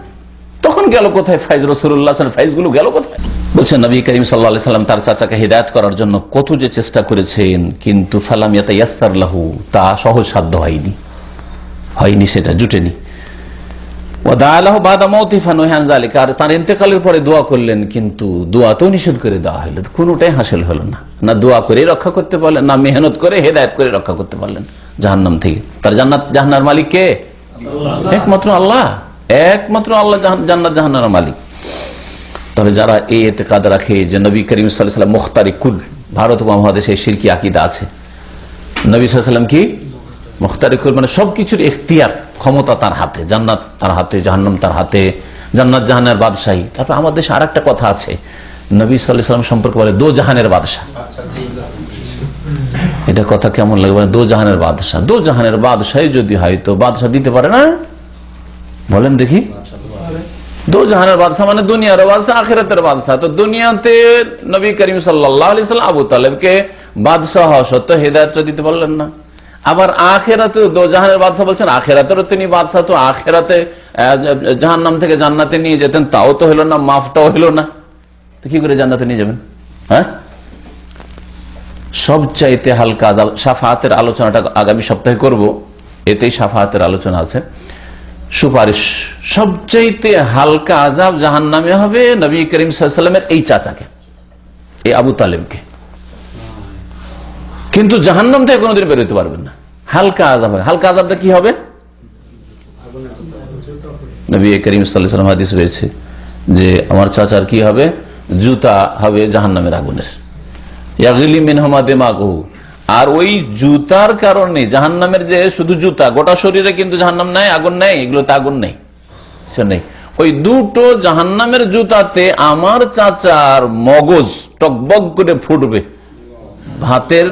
তখন গেল কোথায় ফয়েজ? রাসূলুল্লাহ সাল্লাল্লাহু আলাইহি ওয়াসাল্লাম ফয়েজ গুলো গেল কোথায়? বলছেন নবী করিম সাল্লাল্লাহু আলাইহি ওয়াসাল্লাম তার চাচাকে হিদায়াত করার জন্য কত যে চেষ্টা করেছেন, কিন্তু ফালাম ইয়াতায়াসসার লাহু, তা সহজ সাধ্য হয়নি, সেটা জুটেনি। তার ইন্তেকালের পরে দোয়া করলেন, কিন্তু দোয়াতেও নিষেধ করে দেওয়া হলো, কোনোটাই হাসিল হলো না। না দোয়া করে রক্ষা করতে পারলেন, না মেহনত করে হেদায়েত করে রক্ষা করতে পারলেন জাহান্নাম থেকে। তার জান্নাত জাহান্নামের মালিক কে? একমাত্র আল্লাহ, একমাত্র আল্লাহ জান্নাত জাহান্নামের মালিক। তাহলে যারা এই ইতিকাদ রাখে যে নবী করিম সাল্লাল্লাহু আলাইহি ওয়াসাল্লাম মুখতারিকুল, ভারত উপমহাদেশে শিরকি আকীদা আছে, নবী সাল্লাল্লাহু আলাইহি ওয়াসাল্লাম কি মুখতারিকুল, মানে সবকিছুর ইখতিয়ার, ক্ষমতা তার হাতে, জান্নাত তার হাতে, জাহান্নাম তার হাতে, জান্নাত জাহান্নামের বাদশাহী। তারপর আমাদের দেশে আরেকটা কথা আছে, নবী সাল্লাল্লাহু আলাইহি ওয়াসাল্লাম সম্পর্কে বলে দো জাহানের বাদশাহ। এটা কথা কেমন লাগে? মানে দো জাহানের বাদশাহ, দো জাহানের বাদশাহী যদি হয় তো বাদশাহ দিতে পারে না? বলেন দেখি, দো জাহানের বাদশাহ মানে দুনিয়ার বাদশাহ, আখিরাতের বাদশাহ। তো দুনিয়াতে নবী করিম সাল্লাল্লাহু আলাইহি ওয়াসাল্লাম আবু তালেবকে বাদশাহ হওয়া সত্ত্বেও হিদায়াতটা দিতে পারলেন না। আবার আখিরাতে দো জাহানের বাদশাহ বলছেন, আখিরাতেরও তিনি বাদশাহ, তো আখিরাতে জাহান্নাম থেকে জান্নাতে নিয়ে যেতেন, তাও তো হলো না, মাফটাও হলো না, তো কি করে জান্নাতে নিয়ে যাবেন? হ্যাঁ, সবচাইতে হালকা আযাব, শাফাআতের আলোচনাটা আগামী সপ্তাহে করব, এতেই শাফাআতের আলোচনা আছে। সুপারিশ, সবচাইতে হালকা আযাব জাহান্নামে হবে নবী করিম সাল্লাল্লাহু আলাইহি ওয়াসাল্লামের এই চাচাকে, এই আবু তালেবকে, কিন্তু জাহান্নাম থেকে কোনোদিন বের হতে পারবেন না। হালকা আযাব হবে। হালকা আযাবটা কি হবে? নবী করিম সাল্লাল্লাহু আলাইহি ওয়াসাল্লাম হাদিস রয়েছে যে আমার চাচার কি হবে? জুতা হবে জাহান্নামের আগুনের, ইয়াগলি মিনহুমা দিমাগুহু। আর ওই জুতার কারণে জাহান্নামের, যে শুধু জুতা, গোটা শরীরে কিন্তু জাহান্নাম নাই, আগুন নাই, এগুলো তো আগুন নেই, নেই। ওই দুটো জাহান্নামের জুতাতে আমার চাচার মগজ টকবক করে ফুটবে, ভাতের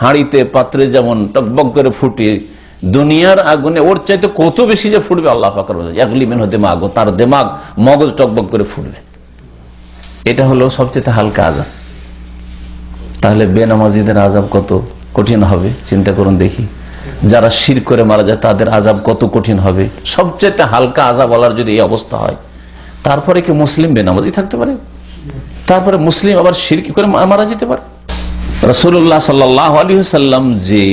হাঁড়িতে পাত্রে যেমন টকবক করে ফুটে, দুনিয়ার আগুনে ওর চাইতে কত বেশি যে ফুটবে আল্লাহ পাক বলেন, ইয়াগলি মিনহু দিমাগু, তার দিমাগ মগজ টকবক করে ফুটবে। এটা হলো সবচেয়ে হালকা আযাব। তাহলে বেনামাজিদের আযাব কত কঠিন হবে চিন্তা করুন দেখি। যারা শিরক করে মারা যায় তাদের আযাব কত কঠিন হবে। সবচেয়ে হালকা আযাব বলার যদি এই অবস্থা হয়, তারপরে কি মুসলিম বেনামাজি থাকতে পারে? তারপরে মুসলিম আবার শিরক করে মারা যেতে পারে? রাসূলুল্লাহ সাল্লাল্লাহু আলাইহি ওয়াসাল্লাম যে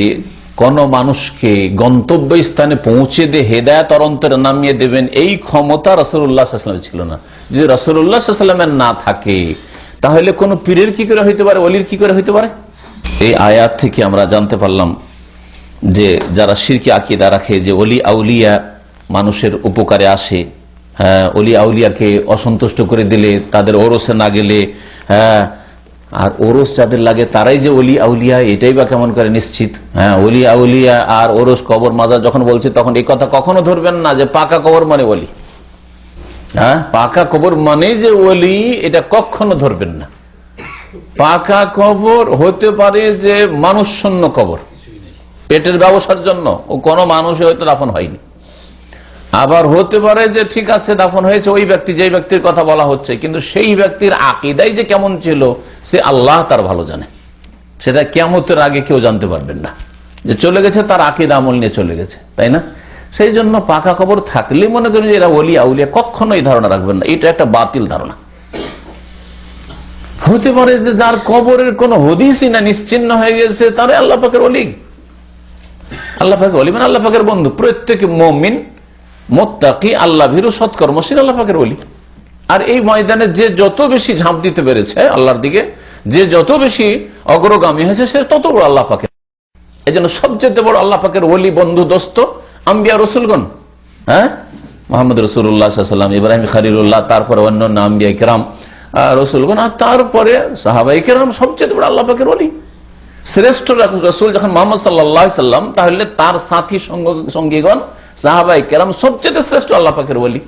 কোন মানুষকে গন্তব্য স্থানে পৌঁছে দিয়ে হেদায়েত অন্তরে নামিয়ে দেবেন, এই ক্ষমতা রাসূলুল্লাহ সাল্লাল্লাহু আলাইহি ওয়াসাল্লামের ছিল না। যদি রাসূলুল্লাহ সাল্লাল্লাহু আলাইহি ওয়াসাল্লামের না থাকে, তাহলে কোন পীরের কি করে হইতে পারে, ওলির কি করে হইতে পারে? এই আয়াত থেকে আমরা জানতে পারলাম যে যারা শিরকি আকীদা রাখে যে ওলি আউলিয়া মানুষের উপকারে আসে, হ্যাঁ, ওলি আউলিয়াকে অসন্তুষ্ট করে দিলে, তাদের ওরসে না গেলে, হ্যাঁ, আর ওরস যাদের লাগে তারাই যে ওলি আউলিয়া, এটাই বা কেমন করে নিশ্চিত? হ্যাঁ, ওলি আউলিয়া আর ওরস কবর মাজার যখন বলছে তখন এই কথা কখনো ধরবেন না যে পাকা কবর মানে ওলি। হ্যাঁ, পাকা কবর মানে যে ওলি, এটা কখনো ধরবেন না। পাকা কবর হতে পারে যে মানুষ শূন্য কবর, পেটের ব্যবসার জন্য ও কোনো মানুষ হয়তো দাফন হয়নি। আবার হতে পারে যে ঠিক আছে দাফন হয়েছে ওই ব্যক্তি, যে ব্যক্তির কথা বলা হচ্ছে, কিন্তু সেই ব্যক্তির আকীদাই যে কেমন ছিল সে আল্লাহ তার ভালো জানে। সেটা কিয়ামতের আগে কেউ জানতে পারবেন না। যে চলে গেছে তার আকীদা আমল নিয়ে চলে গেছে, তাই না? সেই জন্য পাকা কবর থাকলে মনে করেন যে এরা ওলি আউলিয়া, কখনো এই ধারণা রাখবেন না। এটা একটা বাতিল ধারণা। হতে পারে যে যার কবরের কোনো হদিসই না, নিশ্চিহ্ন হয়ে গেছে, তার আল্লাহ পাকের ওলি। আল্লাহ পাকের ওলি মানে আল্লাহ পাকের বন্ধু। প্রত্যেক মুমিন মুত্তাকি আল্লাহ ভীরু সৎকর্মশীল আল্লাহ পাকের ওলি। আর এই ময়দানে যে যত বেশি ঝাঁপ দিতে পেরেছে আল্লাহর দিকে, যে যত বেশি অগ্রগামী হয়েছে, সে তত বড় আল্লাহ পাকের। এই জন্য সবচেয়ে বড় আল্লাহ পাকের ওলি, বন্ধু, দোস্ত আম্বিয়া রসুলগণ। হ্যাঁ, মোহাম্মদ রসুল্লাহ সাল্লাম, ইব্রাহিম খলিলুল্লাহ, তারপরে অন্যান্য আম্বিয়া কিরাম রসুলগণ, আর তারপরে সাহাবায়ে কেরাম। সবচেয়ে বড় আল্লাহ পাকের ওলি, শ্রেষ্ঠ রসুল যখন মোহাম্মদ সাল্লাল্লাহু আলাইহি সাল্লাম, তাহলে তার সাথী সঙ্গীগণ সাহাবায়ে কেরাম সবচেয়ে শ্রেষ্ঠ আল্লাহ পাকের ওলি।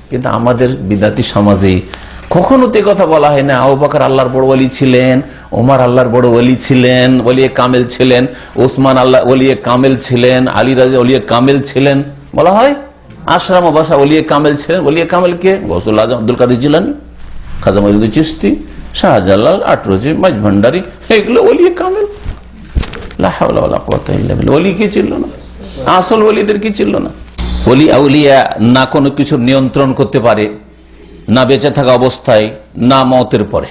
কিন্তু আমাদের বিদাতি সমাজে কখনো তো কথা বলা হয় না আবু বকর আল্লাহর বড় ওলি ছিলেন, ওমর আল্লাহর বড় ওলি ছিলেন, ওলিয়ে কামেল ছিলেন, ওসমান আল্লাহ ওলিয়ে কামেল ছিলেন, আলী রাজি ওলিয়ে কামেল ছিলেন। বলা হয় আশরাম বাসা ওলিয়ে কামেল ছিলেন। ওলিয়ে কামেল কে? গৌসুল আজম আব্দুল কাদের জিলানী, খাজা মঈনুদ্দিন চিশতি, শাহজালাল, আটরজি, মাইজ ভান্ডারী, এগুলো ওলিয়ে কামেল। লা হাওলা ওয়ালা কুওয়াতা ইল্লা বিল্লাহ। ওলি কি ছিল না? আসল ওলিদের কি ছিল না? ওলি আউলিয়া না কোনো কিছু নিয়ন্ত্রণ করতে পারে, না বেঁচে থাকা অবস্থায়, না মওতের পরে,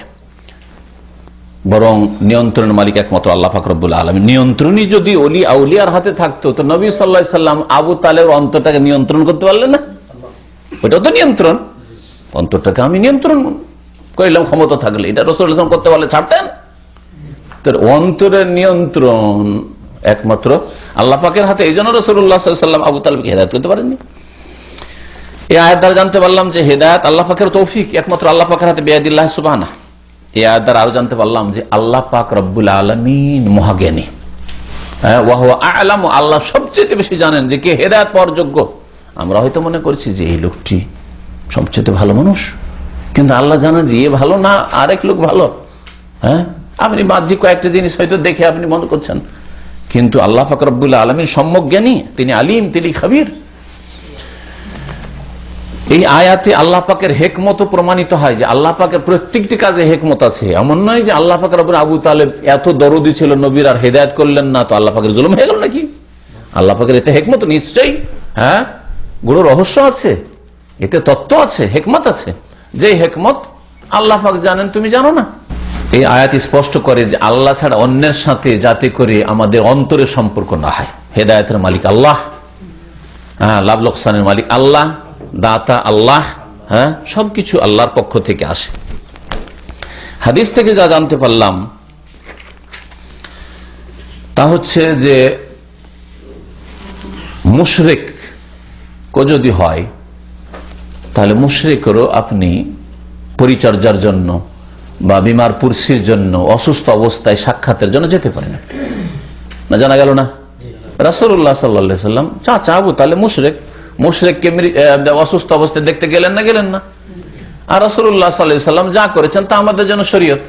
বরং নিয়ন্ত্রণের মালিক একমাত্র আল্লাহ পাক রব্বুল আলামিন। নিয়ন্ত্রণই যদি ওলি আউলিয়ার হাতে থাকতো, তো নবী সাল্লাল্লাহু আলাইহি সাল্লাম আবু তালেবের অন্তরটাকে নিয়ন্ত্রণ করতে পারলেন না? ওটাও তো নিয়ন্ত্রণ। অন্তরটাকে আমি নিয়ন্ত্রণ করিলাম ক্ষমতা থাকলে, এটা রাসূলুল্লাহ সাল্লাল্লাহু আলাইহি ওয়াসাল্লাম করতে পারলে ছাড়তেন? তোর অন্তরের নিয়ন্ত্রণ একমাত্র আল্লাহ পাকের হাতে। এই জন্য রাসূলুল্লাহ সাল্লাল্লাহু আলাইহি ওয়াসাল্লাম আবু তালেবকে হেদায়েত করতে পারেননি। এই আয়াত দ্বারা জানতে পারলাম যে হেদায়েত আল্লাহ পাকের তৌফিক একমাত্র আল্লাহ পাকের হাতে, বিয়াদিল্লাহ সুবহানাহু। এই আয়াত দ্বারা আরো জানতে পারলাম যে আল্লাহ পাক রব্বুল আলামিন মহাজ্ঞানী। ওয়া হুয়া আ'লামু, আল্লাহ সবচেয়ে বেশি জানেন যে কে হেদায়েত পাওয়ার যোগ্য। আমরা হয়তো মনে করছি যে এই লোকটি সবচেয়ে ভালো মানুষ, কিন্তু আল্লাহ জানেন যে এ ভালো না, আরেক লোক ভালো। হ্যাঁ, আপনি বাহ্যিক কয়েকটা জিনিস হয়তো দেখে আপনি মনে করছেন, কিন্তু আল্লাহ পাক রব্বুল আলামিন সম্যক জ্ঞানী, তিনি আলিম, তিনি খাবির। এই আয়াতে আল্লাহ পাকের হেকমত প্রমাণিত হয় যে আল্লাহ পাকের প্রত্যেকটি কাজে হেকমত আছে। এমন নয় যে আল্লাহ পাকের উপর আবু তালেব এত দরদি ছিল নবীর আর হেদায়েত করলেন না, তো আল্লাহ পাকের জুলুম হয়ে গেল নাকি? আল্লাহ পাকের এতে হেকমত নিশ্চয়ই, হ্যাঁ, গুরু রহস্য আছে, এতে তত্ত্ব আছে, হেকমত আছে। যে হেকমত আল্লাহ পাক জানেন, তুমি জানো না। এই আয়াত স্পষ্ট করে যে আল্লাহ ছাড়া অন্যের সাথে যাতে করে আমাদের অন্তরের সম্পর্ক না হয়। হেদায়েতের মালিক আল্লাহ, হ্যাঁ, লাভ লোকসানের মালিক আল্লাহ, দাতা আল্লাহ, হ্যাঁ, সবকিছু আল্লাহর পক্ষ থেকে আসে। হাদিস থেকে যা জানতে পারলাম তা হচ্ছে যে মুশরিক কো যদি হয়, তাহলে মুশরিকেরও আপনি পরিচর্যার জন্য বা বিমার পুরসির জন্য, অসুস্থ অবস্থায় সাক্ষাতের জন্য যেতে পারেন না। জানা গেল না? রাসূলুল্লাহ সাল্লাল্লাহু আলাইহি ওয়াসাল্লাম চাচা আবু তালেব মুশরিককে অসুস্থ অবস্থায় দেখতে গেলেন না? আর রাসূলুল্লাহ সাল্লাল্লাহু আলাইহি ওয়াসাল্লাম যা করেছেন তা আমাদের জন্য শরীয়ত।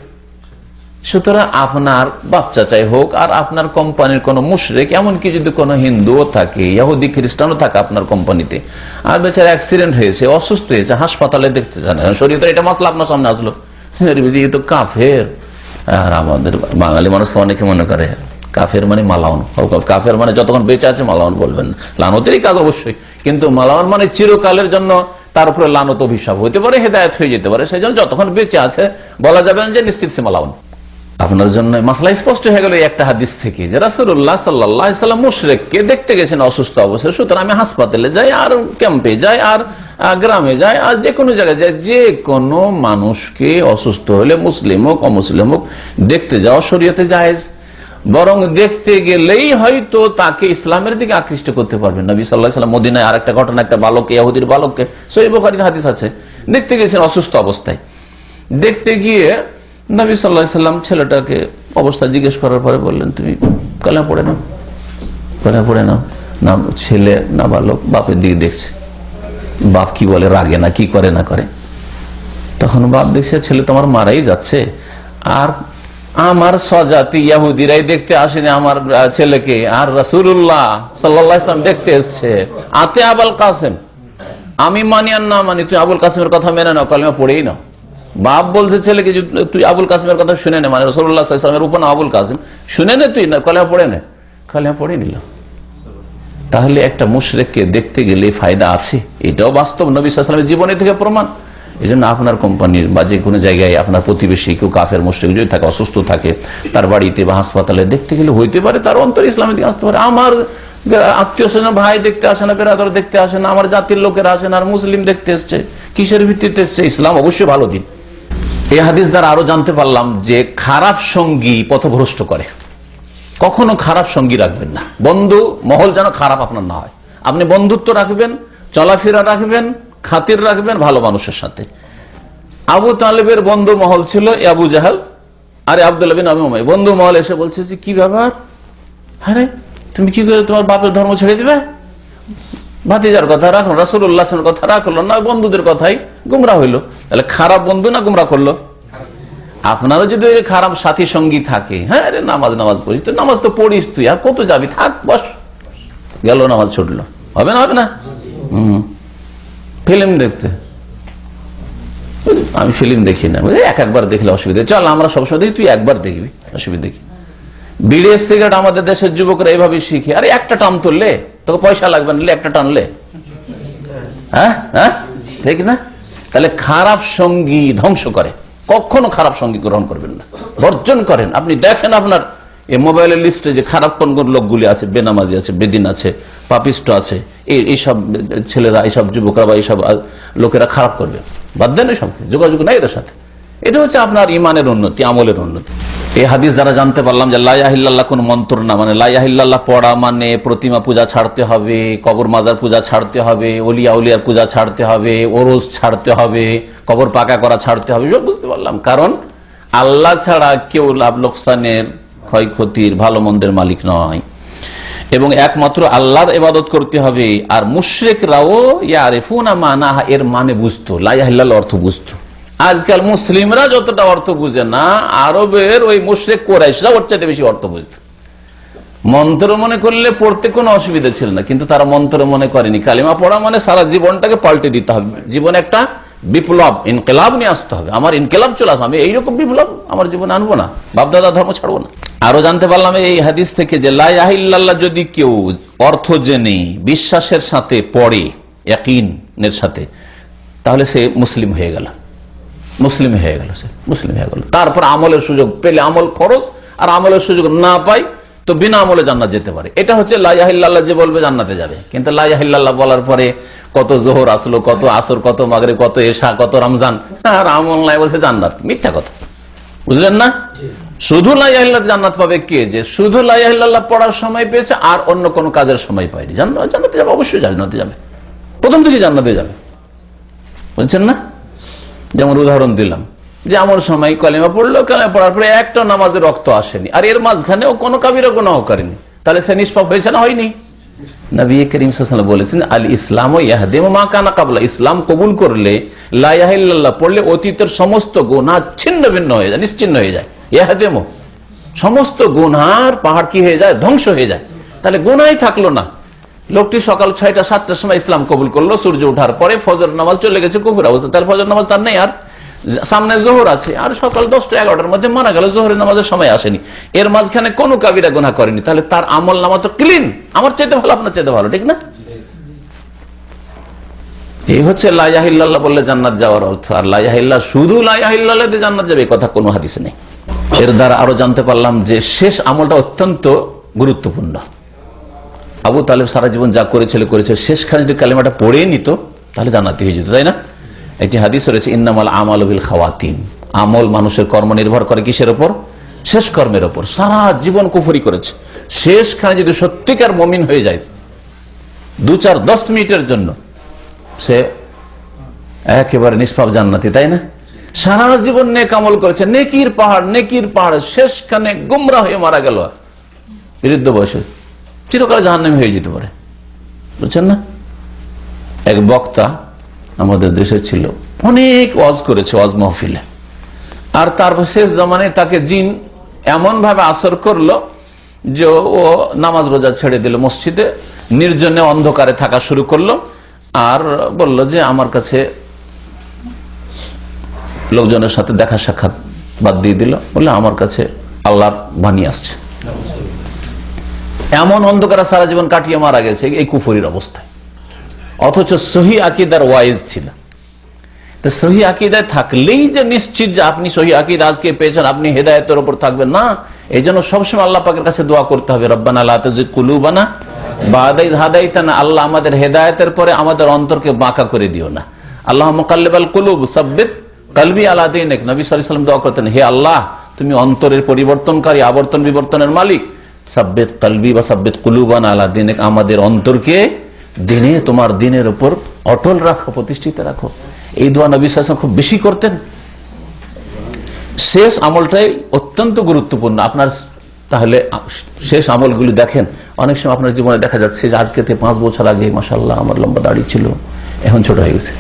সুতরাং আপনার বাপ চাচাই হোক আর আপনার কোম্পানির কোন মুশরিক, এমনকি যদি কোনো হিন্দুও থাকে, ইহুদি খ্রিস্টানও থাকে আপনার কোম্পানিতে, আর বেচারা অ্যাক্সিডেন্ট হয়েছে, অসুস্থ হয়েছে, হাসপাতালে দেখতে যান, শরীয়তের এটা মাসলা আপনার সামনে আসলো, তো কাফের। আর আমাদের বাঙালি মানুষ তো অনেকে মনে করে কাফের মানে মালাউন, কাফের মানে যতক্ষণ বেঁচে আছে মালাউন বলবেন, লানতেরই কাজ অবশ্যই, কিন্তু মালাউন মানে চিরকালের জন্য তার উপরে লানত অভিশাপ হইতে পারে, হেদায়েত হয়ে যেতে পারে। সেই জন্য যতক্ষণ বেঁচে আছে বলা যাবে না যে নিশ্চিত সে মালাউন। আপনার জন্য মাসলা স্পষ্ট হয়ে গেল একটা হাদিস থেকে যে রাসূলুল্লাহ সাল্লাল্লাহু আলাইহি ওয়াসাল্লাম মুশরিককে দেখতে গেছেন অসুস্থ অবস্থায়। সুতরাং আমি হাসপাতালে যাই, আর ক্যাম্পে যাই, আর গ্রামে যাই, আর যে কোনো জায়গায় যাই, যে কোনো মানুষকে অসুস্থ হলে মুসলিম হোক অমুসলিম হোক দেখতে যাওয়া শরীয়তে জায়েজ। বরং দেখতে গেলেই হয়তো তাকে ইসলামের দিকে আকৃষ্ট করতে পারবেন। নবী সাল্লাল্লাহু আলাইহি ওয়াসাল্লাম মদিনায় আরেকটা ঘটনা, একটা বালককে, ইহুদির বালককে, সহিহ বুখারীর হাদিস আছে, দেখতে গেছেন অসুস্থ অবস্থায়। দেখতে গিয়ে নবী সাল্লাল্লাহু আলাইহি ওয়াসাল্লাম ছেলেটাকে অবস্থা জিজ্ঞেস করার পরে বললেন, তুমি কালেমা পড়ে নাও, পড়ে নাও। না ছেলে না বালক বাপের দিকে দেখছে, বাপ কি বলে, রাগে না কি করে না করে। তখন বাপ দেখছে ছেলে তোমার মারাই যাচ্ছে, আর আমার স্বজাতি ইহুদিরাই দেখতে আসেনি আমার ছেলেকে, আর রাসূলুল্লাহ সাল্লাল্লাহু আলাইহি ওয়াসাল্লাম দেখতে এসেছে। আতে আবুল কাসেম, আমি মানি আর না মানি, তুই আবুল কাসেমের কথা মেনে নাও, কলেমা পড়েই নাও। বাপ বলতে ছেলেকে তুই আবুল কাসেমের কথা শুনে নে, মানে রাসূলুল্লাহ সাল্লাল্লাহু আলাইহি ওয়াসাল্লামের উপনাম আবুল কাসেম, শুনে নে তুই, না কলেমা পড়ে নে। কলেমা পড়ে নিল। তাহলে একটা মুশরিককে দেখতে গেলে ফায়দা আছে, এটাও বাস্তব, নবী সাল্লাল্লাহু আলাইহি ওয়াসাল্লামের জীবনী থেকে প্রমাণ। এই জন্য আপনার কোম্পানির বা যে কোনো জায়গায় আপনার প্রতিবেশী কেউ কাফের মুশরিক যদি থাকে, অসুস্থ থাকে, তার বাড়িতে বা হাসপাতালে দেখতে গেলে হইতে পারে তার অন্তর ইসলামের দিকে আসতে পারে। আমার আত্মীয় স্বজন ভাই দেখতে আসে না, বেরাদর দেখতে আসে না, আমার জাতির লোকেরা আসে না, আর মুসলিম দেখতে এসছে, কিসের ভিত্তিতে এসছে? ইসলাম অবশ্যই ভালো দিন। এই হাদিস দ্বারা আরো জানতে পারলাম যে খারাপ সঙ্গী পথভ্রষ্ট করে। কখনো খারাপ সঙ্গী রাখবেন না। বন্ধু মহল যেন খারাপ আপনার না হয়। আপনি বন্ধুত্ব রাখবেন, চলাফেরা রাখবেন, খাতির রাখবেন ভালো মানুষের সাথে। আবু তালেবের বন্ধু মহল ছিল আবু জাহাল আর আব্দুল্লাহ বিন আবি উমাইয়া। বন্ধু মহল এসে বলছে যে কি ব্যাপার, আরে তুমি কি করে তোমার বাপের ধর্ম ছেড়ে দিবে? ভাতিজার কথা রাখলো, রাসূলুল্লাহর কথা রাখলো না, বন্ধুদের কথাই গুমরা হইলো। তাহলে খারাপ বন্ধু না গুমরা করলো? আপনারও যদি খারাপ সাথী সঙ্গী থাকে, হ্যাঁ রে নামাজ পড়িস, তো নামাজ তো পড়িস তুই, আর কত যাবি, থাক বস, গেল নামাজ ছুটলো, হবে না? হবে না? ফিল্ম দেখতে, আমি ফিল্ম দেখি না, একবার দেখলে অসুবিধা, চল আমরা সবসময় দেখি, তুই একবার দেখবি, অসুবিধা দেখি। বিড়ি সিগারেট আমাদের দেশের যুবকরা এইভাবে শিখে, আরে একটা টান তুললে তোকে পয়সা লাগবে না, একটা টানলে, হ্যাঁ হ্যাঁ ঠিক না? তাহলে খারাপ সঙ্গী ধ্বংস করে। কখনো খারাপ সঙ্গী গ্রহণ করবেন না, বর্জন করেন। আপনি দেখেন আপনার এই মোবাইলের লিস্টে যে খারাপ কোন কোন লোকগুলি আছে, বেনামাজি আছে, বেদিন আছে, পাপিষ্ট আছে, এইসব ছেলেরা, এইসব যুবকরা বা এইসব লোকেরা খারাপ করবে, বাদ দেন, এইসব যোগাযোগ নাই এদের সাথে। এটা হচ্ছে আপনার ইমানের উন্নতি, আমলের উন্নতি। এই হাদিস দ্বারা জানতে পারলাম যে লা ইলাহা ইল্লাল্লাহ কোন মন্ত্র না, মানে লা ইলাহা ইল্লাল্লাহ পড়া মানে প্রতিমা পূজা ছাড়তে হবে, কবর মাজার পূজা ছাড়তে হবে, ওলিয়া উলিয়ার পূজা ছাড়তে হবে, ওরস ছাড়তে হবে, কবর পাকা করা ছাড়তে হবে, সব বুঝতে পারলাম। কারণ আল্লাহ ছাড়া কেউ লাভ লোকসানের, ক্ষয়ক্ষতির, ভালো মন্দের মালিক নয়, এবং একমাত্র আল্লাহর ইবাদত করতে হবে। আর মুশরিকরাও ইয়ারিফুনা মানাহা, এর মানে বুঝতো, লা ইলাহা ইল্লাল্লাহ অর্থ বুঝতো। আজকাল মুসলিমরা যতটা অর্থ বুঝে না, আরবের ওই মুশরিক কুরাইশরা ওর চাইতে বেশি অর্থ বুঝতো। মন্ত্র মনে করলে পড়তে কোনো অসুবিধা ছিল না, কিন্তু তারা মন্ত্র মনে করেনি। কালিমা পড়া মানে সারা জীবনটাকে পাল্টে দিতে হবে, জীবনে একটা বিপ্লব, ইনকিলাব নিয়ে আসতে হবে। আমার ইনকিলাব চলে আসবে, আমি এইরকম বিপ্লব আমার জীবনে আনবো না, বাপদাদা ধর্ম ছাড়বো না। আরো জানতে পারলাম এই হাদিস থেকে যে লা ইলাহা ইল্লাল্লাহ যদি কেউ অর্থ জেনে বিশ্বাসের সাথে পড়ে, ইয়াকিনের সাথে, তাহলে সে মুসলিম হয়ে গেল, মুসলিম হয়ে গেল, সে মুসলিম হয়ে গেল। তারপর আমলের সুযোগ পেলে আমল ফরজ, আর আমলের সুযোগ না পাই তো বিনা আমলে জান্নাত যেতে পারে। এটা হচ্ছে লা ইলাহা ইল্লাল্লাহ যে বলবে জান্নাতে যাবে। কিন্তু লা ইলাহা ইল্লাল্লাহ বলার পরে কত জোহর আসলো, কত আসর, কত মাগরিব, কত এশা, কত রমজান, আর আমল নাই বলছে জান্নাত, মিথ্যা কথা, বুঝলেন না? শুধু লা ইলাহা ইল্লাল্লাহ জান্নাত পাবে কে? যে শুধু লা ইলাহা ইল্লাল্লাহ পড়ার সময় পেয়েছে আর অন্য কোনো কাজের সময় পায়নি, জান্নাতে যাবে, অবশ্যই জান্নাতে যাবে, প্রথম থেকে জান্নাতে যাবে, বুঝছেন না? যেমন উদাহরণ দিলাম যে আমার সময় কালিমা পড়লো, কালিমা পড়ার পরে একটা নামাজের রক্ত আসেনি, আর এর মাঝখানেও কোনো কাবিরা গুনাহ করেনি, তাহলে সে নিষ্পাপ হয়েছে না? হয়নি। নবী করিম সাল্লাল্লাহু আলাইহি ওয়াসাল্লাম বলেছেন আল ইসলামু ইয়াহদিমু মা কানা ক্বাবলা, ইসলাম কবুল করলে, লা ইলাহা ইল্লাল্লাহ পড়লে অতীতের সমস্ত গুনাহ ছিন্ন ভিন্ন হয়ে যায়, নিশ্চিহ্ন হয়ে যায়। ইয়াহদিমু, সমস্ত গুনার পাহাড় কি হয়ে যায়? ধ্বংস হয়ে যায়। তাহলে গুনাহই থাকলো না। লোকটি সকাল 6টা 7টার সময় ইসলাম কবুল করলো, সূর্য ওঠার পরে ফজর নামাজ চলে গেছে কুফর অবস্থা, তাহলে ফজর নামাজ তার নেই, আর সামনে জোহর আছে, আর সকাল 10টা 11টার মধ্যে মারা গেল, জোহরের নামাজের সময় আসেনি, এর মাঝখানে কোনো কাবিরা গুনাহ করেনি, তাহলে তার আমল নামা তো ক্লিন, আমার চাইতে ভালো, আপনার চাইতে ভালো, ঠিক না? এই হচ্ছে লা ইলাহা ইল্লাল্লাহ বললে জান্নাত যাওয়ার অর্থ। আর লা ইলাহা ইল্লাল্লাহ, শুধু লা ইলাহা ইল্লাল্লাহ দিয়ে জান্নাত যাবে, এই কথা কোনো হাদিসে নেই। এর দ্বারা আরো জানতে পারলাম যে শেষ আমলটা অত্যন্ত গুরুত্বপূর্ণ। আবু তালেব সারা জীবন যা করেছিল, শেষখানে যদি কালিমাটা পড়ে নিত তাহলে জান্নাতি হয়ে যেত, তাই না? একটি হাদিস রয়েছে ইন্নামাল আমালু বিল খাওয়াতিম, আমল, মানুষের কর্ম নির্ভর করে কিসের ওপর? শেষ কর্মের ওপর। সারা জীবন কুফরি করেছে, শেষখানে যদি সত্যিকার মুমিন হয়ে যায় 2-4-10 মিনিটের জন্য, সে একেবারে নিষ্পাপ জান্নাতি, তাই না? সারা জীবন নেক আমল করেছে, নেকির পাহাড়, শেষখানে গুমরা হয়ে মারা গেল বৃদ্ধ বয়সে, চিরকাল জাহান্নামী হয়ে যেতে পারে, বুঝছেন না? এক বক্তা আমাদের দেশে ছিল, অনেক ওয়াজ করেছে, ওয়াজ মাহফিলে, আর তারপর শেষ জামানায় তাকে জিন এমন ভাবে আসর করলো যে ও নামাজ রোজা ছেড়ে দিল, মসজিদে নির্জনে অন্ধকারে থাকা শুরু করলো, আর বলল যে আমার কাছে লোকজনের সাথে দেখা সাক্ষাৎ বাদ দিয়ে দিল, বলে আমার কাছে আল্লাহর বাণী আসছে। এমন অন্ধকারে সারা জীবন কাটিয়ে মারা গেছে এই কুফরির অবস্থায়, অথচ সহি আকীদার ওয়াইজ ছিল। তো সহি আকীদায় থাকলেই যে নিশ্চিত যে আপনি সহি আকীদা আজকে পেয়েছেন, আপনি হেদায়েতের উপর থাকবেন না। এই জন্য সবসময় আল্লাহ পাকের কাছে দোয়া করতে হবে, রব্বানা লা তুযিগ কুলুবানা বা'দা ইয হাদাইতানা, আল্লাহ আমাদের হেদায়েতের পরে আমাদের অন্তরকে বাঁকা করে দিও না। আল্লাহ মুকাল্লিবাল কুলুব সাব্বিত কলবি আলা দীনিক, নবী সাল্লাল্লাহু আলাইহি ওয়াসাল্লাম দোয়া করতেন, হে আল্লাহ তুমি অন্তরের পরিবর্তনকারী, আবর্তন বিবর্তনের মালিক, সাব্বিত কলবি ওয়া সাব্বিত কুলুবানা আলা দীনিক, আমাদের অন্তরকে দিনে তোমার দিনের উপর অটল রাখো, প্রতিষ্ঠিত রাখো। এই দোয়া নবী সাল্লাল্লাহু আলাইহি ওয়াসাল্লাম খুব বেশি করতেন। শেষ আমলটাই অত্যন্ত গুরুত্বপূর্ণ। আপনার তাহলে শেষ আমলগুলি দেখেন, অনেক সময় আপনার জীবনে দেখা যাচ্ছে যে আজকে থেকে 5 বছর আগে মাশাআল্লাহ আমার লম্বা দাড়ি ছিল, এখন ছোট হয়ে গেছে,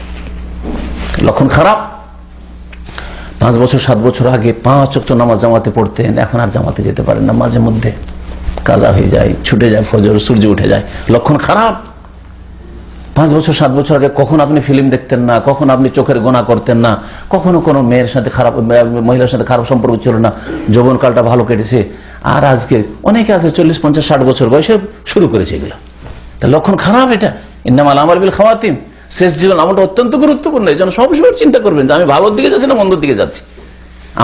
লক্ষণ খারাপ। 5 বছর 7 বছর আগে 5 ওয়াক্ত নামাজ জামাতে পড়তেন, এখন আর জামাতে যেতে পারেন না, মাঝে মধ্যে কাজা হয়ে যায়, ছুটে যায় ফজর, সূর্য উঠে যায়, লক্ষণ খারাপ। 5 বছর 7 বছর আগে কখন আপনি ফিল্ম দেখতেন না, কখন আপনি চোখের গোনা করতেন না, কখনো কোনো মেয়ের সাথে খারাপ, মহিলার সাথে খারাপ সম্পর্ক ছিল না, যৌবনকালটা ভালো কেটেছে। আর আজকে অনেকে আছে 40, 50, 60 বছর বয়সে শুরু করেছে এগুলো, তা লক্ষণ খারাপ। এটা ইন্নামাল আমাল বিল খাওয়াতিম, শেষ জীবন আমলটা অত্যন্ত গুরুত্বপূর্ণ। এই জন্য সবসময় চিন্তা করবেন যে আমি ভালোর দিকে যাচ্ছি না মন্দর দিকে যাচ্ছি,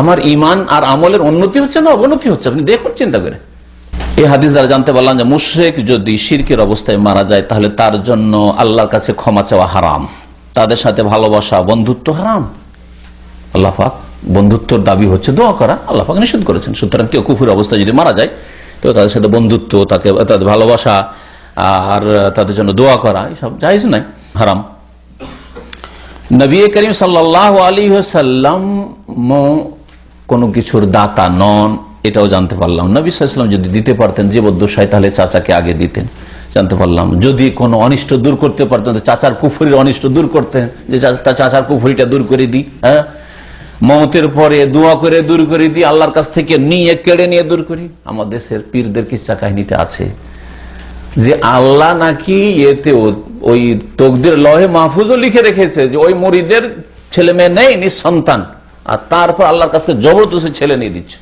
আমার ইমান আর আমলের উন্নতি হচ্ছে না অবনতি হচ্ছে, আপনি দেখুন চিন্তা করে। এই হাদিস দ্বারা জানতে পারলাম যে মুশরিক যদি শিরকের অবস্থায় মারা যায় তাহলে তার জন্য আল্লাহর কাছে ক্ষমা চাওয়া হারাম, তাদের সাথে ভালোবাসা বন্ধুত্ব হারাম। আল্লাহ পাক বন্ধুত্বর দাবি হচ্ছে দোয়া করা, আল্লাহ পাক নিষেধ করেছেন। সুতরাং কেউ কুফুর অবস্থায় যদি মারা যায় তো তাদের সাথে বন্ধুত্ব, তাদের ভালোবাসা আর তাদের জন্য দোয়া করা এসব জায়েজ নাই, হারাম। নবী করিম সাল্লাল্লাহু আলাইহি ওয়াসাল্লাম কোনো কিছুর দাতা নন, এটাও জানতে পারলাম। নবী সাল্লাল্লাহু আলাইহি ওয়াসাল্লাম যদি দিতে পারতেন জীবদ্দশায় তাহলে চাচাকে আগে দিতেন, জানতে পারলাম। যদি কোনো অনিষ্ট দূর করতে পারতেন চাচার কুফরির অনিষ্ট দূর করতেন, যে চাচার কুফরিটা দূর করে দিই, হ্যাঁ মওতের পরে দোয়া করে দূর করে দিই, আল্লাহর কাছ থেকে নিয়ে কেড়ে নিয়ে দূর করি। আমার দেশের পীরদের কিসসা কাহিনীতে আছে যে আল্লাহ নাকি এতে ওই তকদির লহে মাহফুজও লিখে রেখেছে যে ওই মুরিদের ছেলে মেয়ে নেই, নিঃসন্তান, আর তারপর আল্লাহর কাছ থেকে জবরদস্তি ছেলে নিয়ে দিচ্ছে।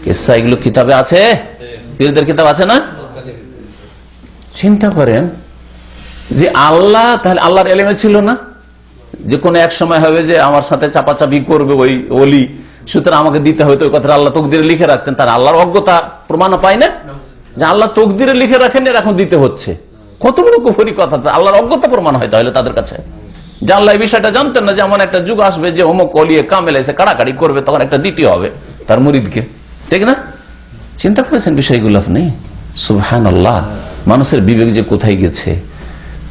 কিসসা এগুলো কিতাবে আছে, পীরদের কিতাব আছে না? চিন্তা করেন যে আল্লাহ, তাহলে আল্লাহর এলেমে ছিল না যে কোনো এক সময় হবে যে আমার সাথে চাপাচাপি করবে ওই ওলি, সুতরাং আমাকে দিতে হবে, তো ওই কথাটা আল্লাহ তকদিরে লিখে রাখতেন। তার আল্লাহর অজ্ঞতা প্রমাণ পায় না যে আল্লাহ তকদিরে লিখে রাখেন এর এখন দিতে হচ্ছে। কত বড় কুফরি কথা, আল্লাহর অজ্ঞতা প্রমাণ হয় তাহলে তাদের কাছে, যে আল্লাহ এই বিষয়টা জানতেন না যে এমন একটা যুগ আসবে যে অমুক অলিয়ে কামেল এসে কাড়াকাড়ি করবে, তখন একটা দ্বিতীয় হবে তার মুরিদকে, ঠিক না? চিন্তা করেছেন বিষয়গুলো আপনি? সুবহানাল্লাহ, মানুষের বিবেক যে কোথায় গেছে।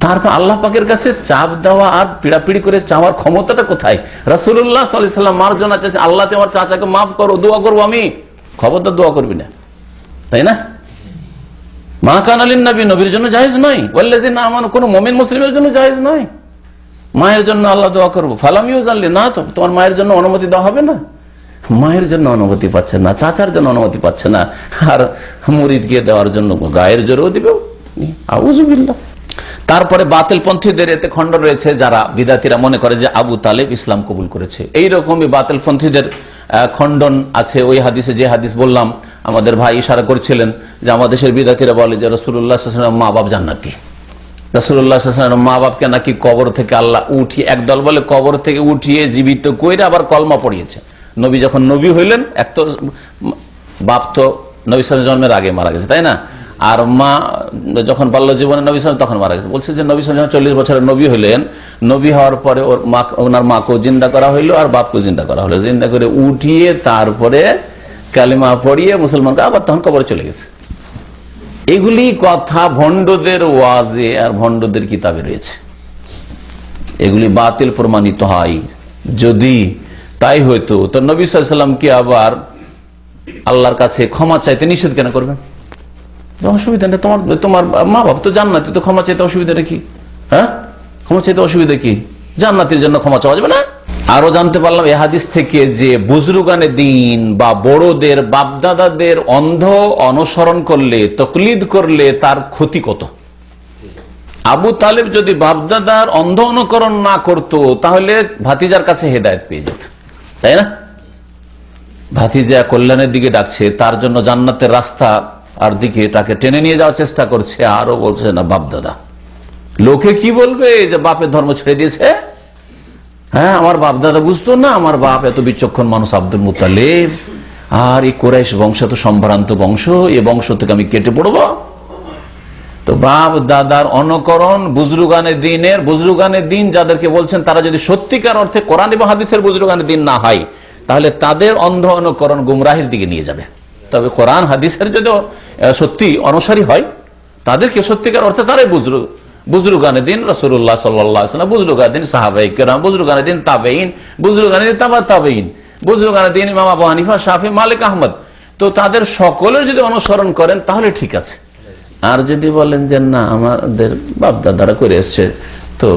তারপর আল্লাহ পাকের কাছে চাপ দেওয়া আর পিড়াপিড়ি করে চাওয়ার ক্ষমতাটা কোথায়? রাসূলুল্লাহ সাল্লাল্লাহু আলাইহি ওয়াসাল্লাম মার্জনা চাইছেন, আল্লাহ তোমার চাচাকে মাফ করো, দোয়া করবো আমি। খবরদার দোয়া করবি না, তাই না? মা কানা লিন নবী, নবীর জন্য জায়েজ নয়, ওয়াল্লাযিনা আমানু, কোন মুমিন মুসলিমের জন্য জায়েজ নয়। মায়ের জন্য আল্লাহ দোয়া করবো, ফালাম ইউজাল্লি, না তো তোমার মায়ের জন্য অনুমতি দেওয়া হবে না। মায়ের জন্য অনুমতি পাচ্ছে না, চাচার জন্য অনুমতি পাচ্ছে না, আর মুরিদকে দেওয়ার জন্য গায়ের জোরেও দিবে। আউযুবিল্লাহ। তারপরে বাতিল পন্থীদের এতে খণ্ড রয়েছে, যারা বিদাতিরা মনে করে যে আবু তালেব ইসলাম কবুল করেছে। এইরকমই বাতিল পন্থীদের খণ্ডন আছে ওই হাদিসে, যে হাদিস বললাম। আমাদের ভাই ইশারা করছিলেন যে আমাদের দেশের বিদাতিরা বলে যে রাসূলুল্লাহ সাল্লাল্লাহু আলাইহি ওয়াসাল্লাম মা বাপ জান্নাতি, রাসূলুল্লাহ সাল্লাল্লাহু আলাইহি ওয়াসাল্লাম মা বাপকে নাকি কবর থেকে আল্লাহ উঠিয়ে, একদল বলে কবর থেকে উঠিয়ে জীবিত কইরা আবার কলমা পড়িয়েছে। নবী যখন নবী হইলেন, এক তো বাপ তো নবী সাল্লাল্লাহু আলাইহি ওয়াসাল্লাম জন্মের আগে মারা গেছে, তাই না? আর মা যখন বাল্য জীবনে নবী সাল্লাল্লাহু আলাইহি ওয়াসাল্লাম তখন মারা গেছে। বলছে যে নবী সাল্লাল্লাহু আলাইহি ওয়াসাল্লাম 40 বছরের নবী হইলেন, নবী হওয়ার পরে ওনার মাকেও জিন্দা করা হইলো আর বাপকেও জিন্দা করা হলো, জিন্দা করে উঠিয়ে তারপরে কালিমা পড়িয়ে মুসলমানকে আবার তখন কবরে চলে গেছে। এগুলি কথা ভণ্ডদের ওয়াজে আর ভণ্ডদের কিতাবে রয়েছে, এগুলি বাতিল প্রমাণিত হয়। যদি তাই হইতো তো নবী সাল্লাল্লাহু আলাইহি ওয়াসাল্লামকে আবার আল্লাহর কাছে ক্ষমা চাইতে নিষেধ কেন করবেন? অসুবিধা নেই, তোমার মা বাপ তো জান্নাতি, তো ক্ষমা চাইতে অসুবিধা কি? হ্যাঁ, ক্ষমা চাইতে অসুবিধা কি? জান্নাতির জন্য ক্ষমা চাওয়া যাবে না? আরো জানতে পারলাম এই হাদিস থেকে যে বুজরুগানে দিন বা বড়দের বাপদাদাদের অন্ধ অনুসরণ করলে, তকলিদ করলে তার ক্ষতি কত। আবু তালেব যদি বাপদাদার অন্ধ অনুকরণ না করত তাহলে ভাতিজার কাছে হেদায়েত পেয়ে যেত, তাই না? ভাতিজা কল্যাণের দিকে ডাকছে, তার জন্য জান্নাতের রাস্তা আর দিকে তাকে টেনে নিয়ে যাওয়ার চেষ্টা করছে, আরো বলছে না বাপদাদা। লোকে কি বলবে যে বাপের ধর্ম ছেড়ে দিয়েছে? হ্যাঁ, আমার বাপ দাদা বুঝতো না, আমার বাপ এত বিচক্ষণ মানুষ আব্দুল মুত্তালিব, আর এই কুরাইশ বংশ তো সম্ভ্রান্ত বংশ, এই বংশ থেকে আমি কেটে পড়বো। তো বাপ দাদার অনুকরণ বুজরুগানে দিন যাদেরকে বলছেন, তারা যদি সত্যিকার অর্থে কোরআন এবং হাদিসের বুজরুগানে দিন না হয়, তাহলে তাদের অন্ধ অনুকরণ গুমরাহির দিকে নিয়ে যাবে। তবে কোরআন হাদিসের যদি সত্যি অনুসারী হয়, তাদেরকে সত্যিকার অর্থে তারাই বুজরুগানে দিন রাসূলুল্লাহ সাল্লাল্লাহু আলাইহি ওয়াসাল্লাম, বুজরুগানে দিন সাহাবায়ে কেরাম, বুজরুগানে দিন তাবেঈন, বুজরুগানে দিন তাবা তাবেঈন, বুজরুগানে দিন ইমাম আবু হানিফা, শাফি, মালিক, আহমদ। তো তাদের সকলের যদি অনুসরণ করেন তাহলে ঠিক আছে। আর যদি বলেন যে না, আমাদের বাপ দাদারা করে এসছে, তো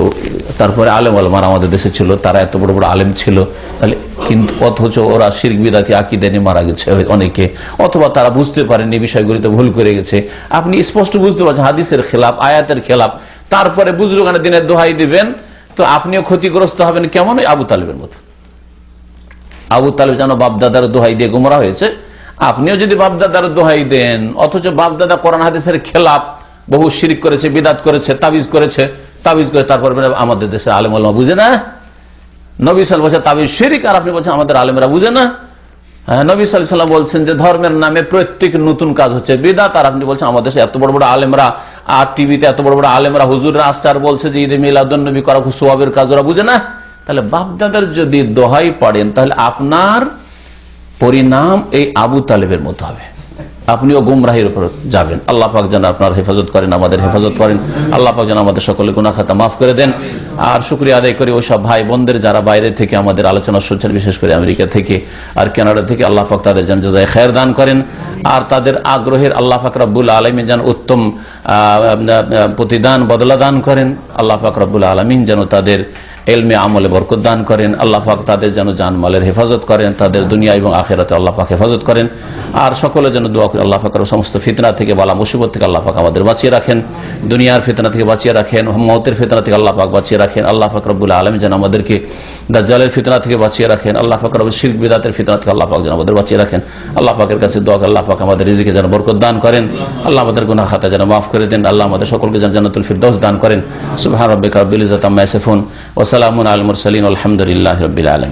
তারপরে আলেম ওলামারা আমাদের দেশে ছিল, তারা এত বড় বড় আলেম ছিল, তাহলে কিন্তু অথচ ওরা শিরক বিদআতি আকীদা নিয়ে মারা গেছে অনেকে, অথবা তারা বুঝতে পারেনি, বিষয়গুলিতে ভুল করে গেছে। আপনি স্পষ্ট বুঝতে পারছেন হাদিসের খেলাফ, আয়াতের খেলাফ, তারপরে বুজরুগানে দিনের দোহাই দিবেন, তো আপনিও ক্ষতিগ্রস্ত হবেন। কেমন? আবু তালেবের মতো। আবু তালেব যেন বাপদাদার দোহাই দিয়ে গুমরা হয়েছে, আপনিও যদি বাপদাদার দোহাই দেন, অথচ বাপদাদা কোরআন হাদিসের খেলাফ, বহু শিরক করেছে, বিদআত করেছে, তাবিজ করে তারপরে আমাদের দেশে আলেম ওলামা বুঝে না। নবী সাল্লাল্লাহু আলাইহি ওয়াসাল্লাম তাবিজ শিরক, আর আপনি বলছেন আমাদের আলেমরা বুঝে না। নবী সাল্লাল্লাহু আলাইহি ওয়াসাল্লাম বলছেন যে ধর্মের নামে প্রত্যেক নতুন কাজ হচ্ছে বিদআত, আর আপনি বলছেন আমাদের দেশে এত বড় বড় আলেমরা, আর টিভিতে এত বড় বড় আলেমরা, হুজুররা আসছে আর বলছে যে ঈদে মিলাদুন নবী করা খুব সওয়াবের কাজ, ওরা বুঝে না। তাহলে বাপদাদার যদি দোহাই পড়েন, তাহলে আপনার পরিণাম এই আবু তালেবের মতো হবে, আপনিও গুমরাহির উপর যাবেন। আল্লাহ পাক যেন আপনার হেফাজত করেন, আমাদের হেফাজত করেন। আল্লাহ পাক যেন আমাদের সকলে গুনাহ খাতা মাফ করে দেন। আর শুকরিয়া আদায় করি ওইসব ভাই বোনদের যারা বাইরে থেকে আমাদের আলোচনা শুনছেন, বিশেষ করে আমেরিকা থেকে আর কানাডা থেকে। আল্লাহ পাক তাদের যেন জাযায়ে খায়ের দান করেন, আর তাদের আগ্রহের আল্লাহ পাক রব্বুল আলামিন যেন উত্তম প্রতিদান বদলা দান করেন। আল্লাহ পাক রব্বুল আলামিন যেন তাদের ইলমে আমলে বরকত দান করেন। আল্লাহ পাক তাদের যেন জানমালের হেফাজত করেন, তাদের দুনিয়া এবং আখিরাতে আল্লাহ পাক হেফাজত করেন। আর সকলে যেন দোয়া করেন আল্লাহ পাকের সমস্ত ফিতনা থেকে, বালা মুসিবত থেকে আল্লাহ পাক আমাদের বাঁচিয়ে রাখেন, দুনিয়ার ফিতনা থেকে বাঁচিয়ে রাখেন, মওতের ফিতনা থেকে আল্লাহ পাক বাঁচিয়ে রাখেন। আল্লাহ পাক রব্বুল আলামিন যেন আমাদেরকে দাজ্জালের ফিতনা থেকে বাঁচিয়ে রাখেন। আল্লাহ পাক রব্বুল শিরক বিদআতের ফিতনা থেকে আল্লাহ পাক যেন আমাদের বাঁচিয়ে রাখেন। আল্লাহ পাকের কাছে দোয়া করি আল্লাহ পাক আমাদের রিজিকে যেন বরকত দান করেন, আল্লাহ আমাদের গুনাহ খাতা যেন মাফ করে দেন, আল্লাহ আমাদের সকলকে যেন জান্নাতুল ফিরদাউস দান করেন। সুবহান রাব্বিকা রাব্বিল ইজ্জাতি আম্মা ইয়াসিফুন ওয়া সালামুন আলাল মুরসালিন আলহামদুলিল্লাহি রাব্বিল আলামিন।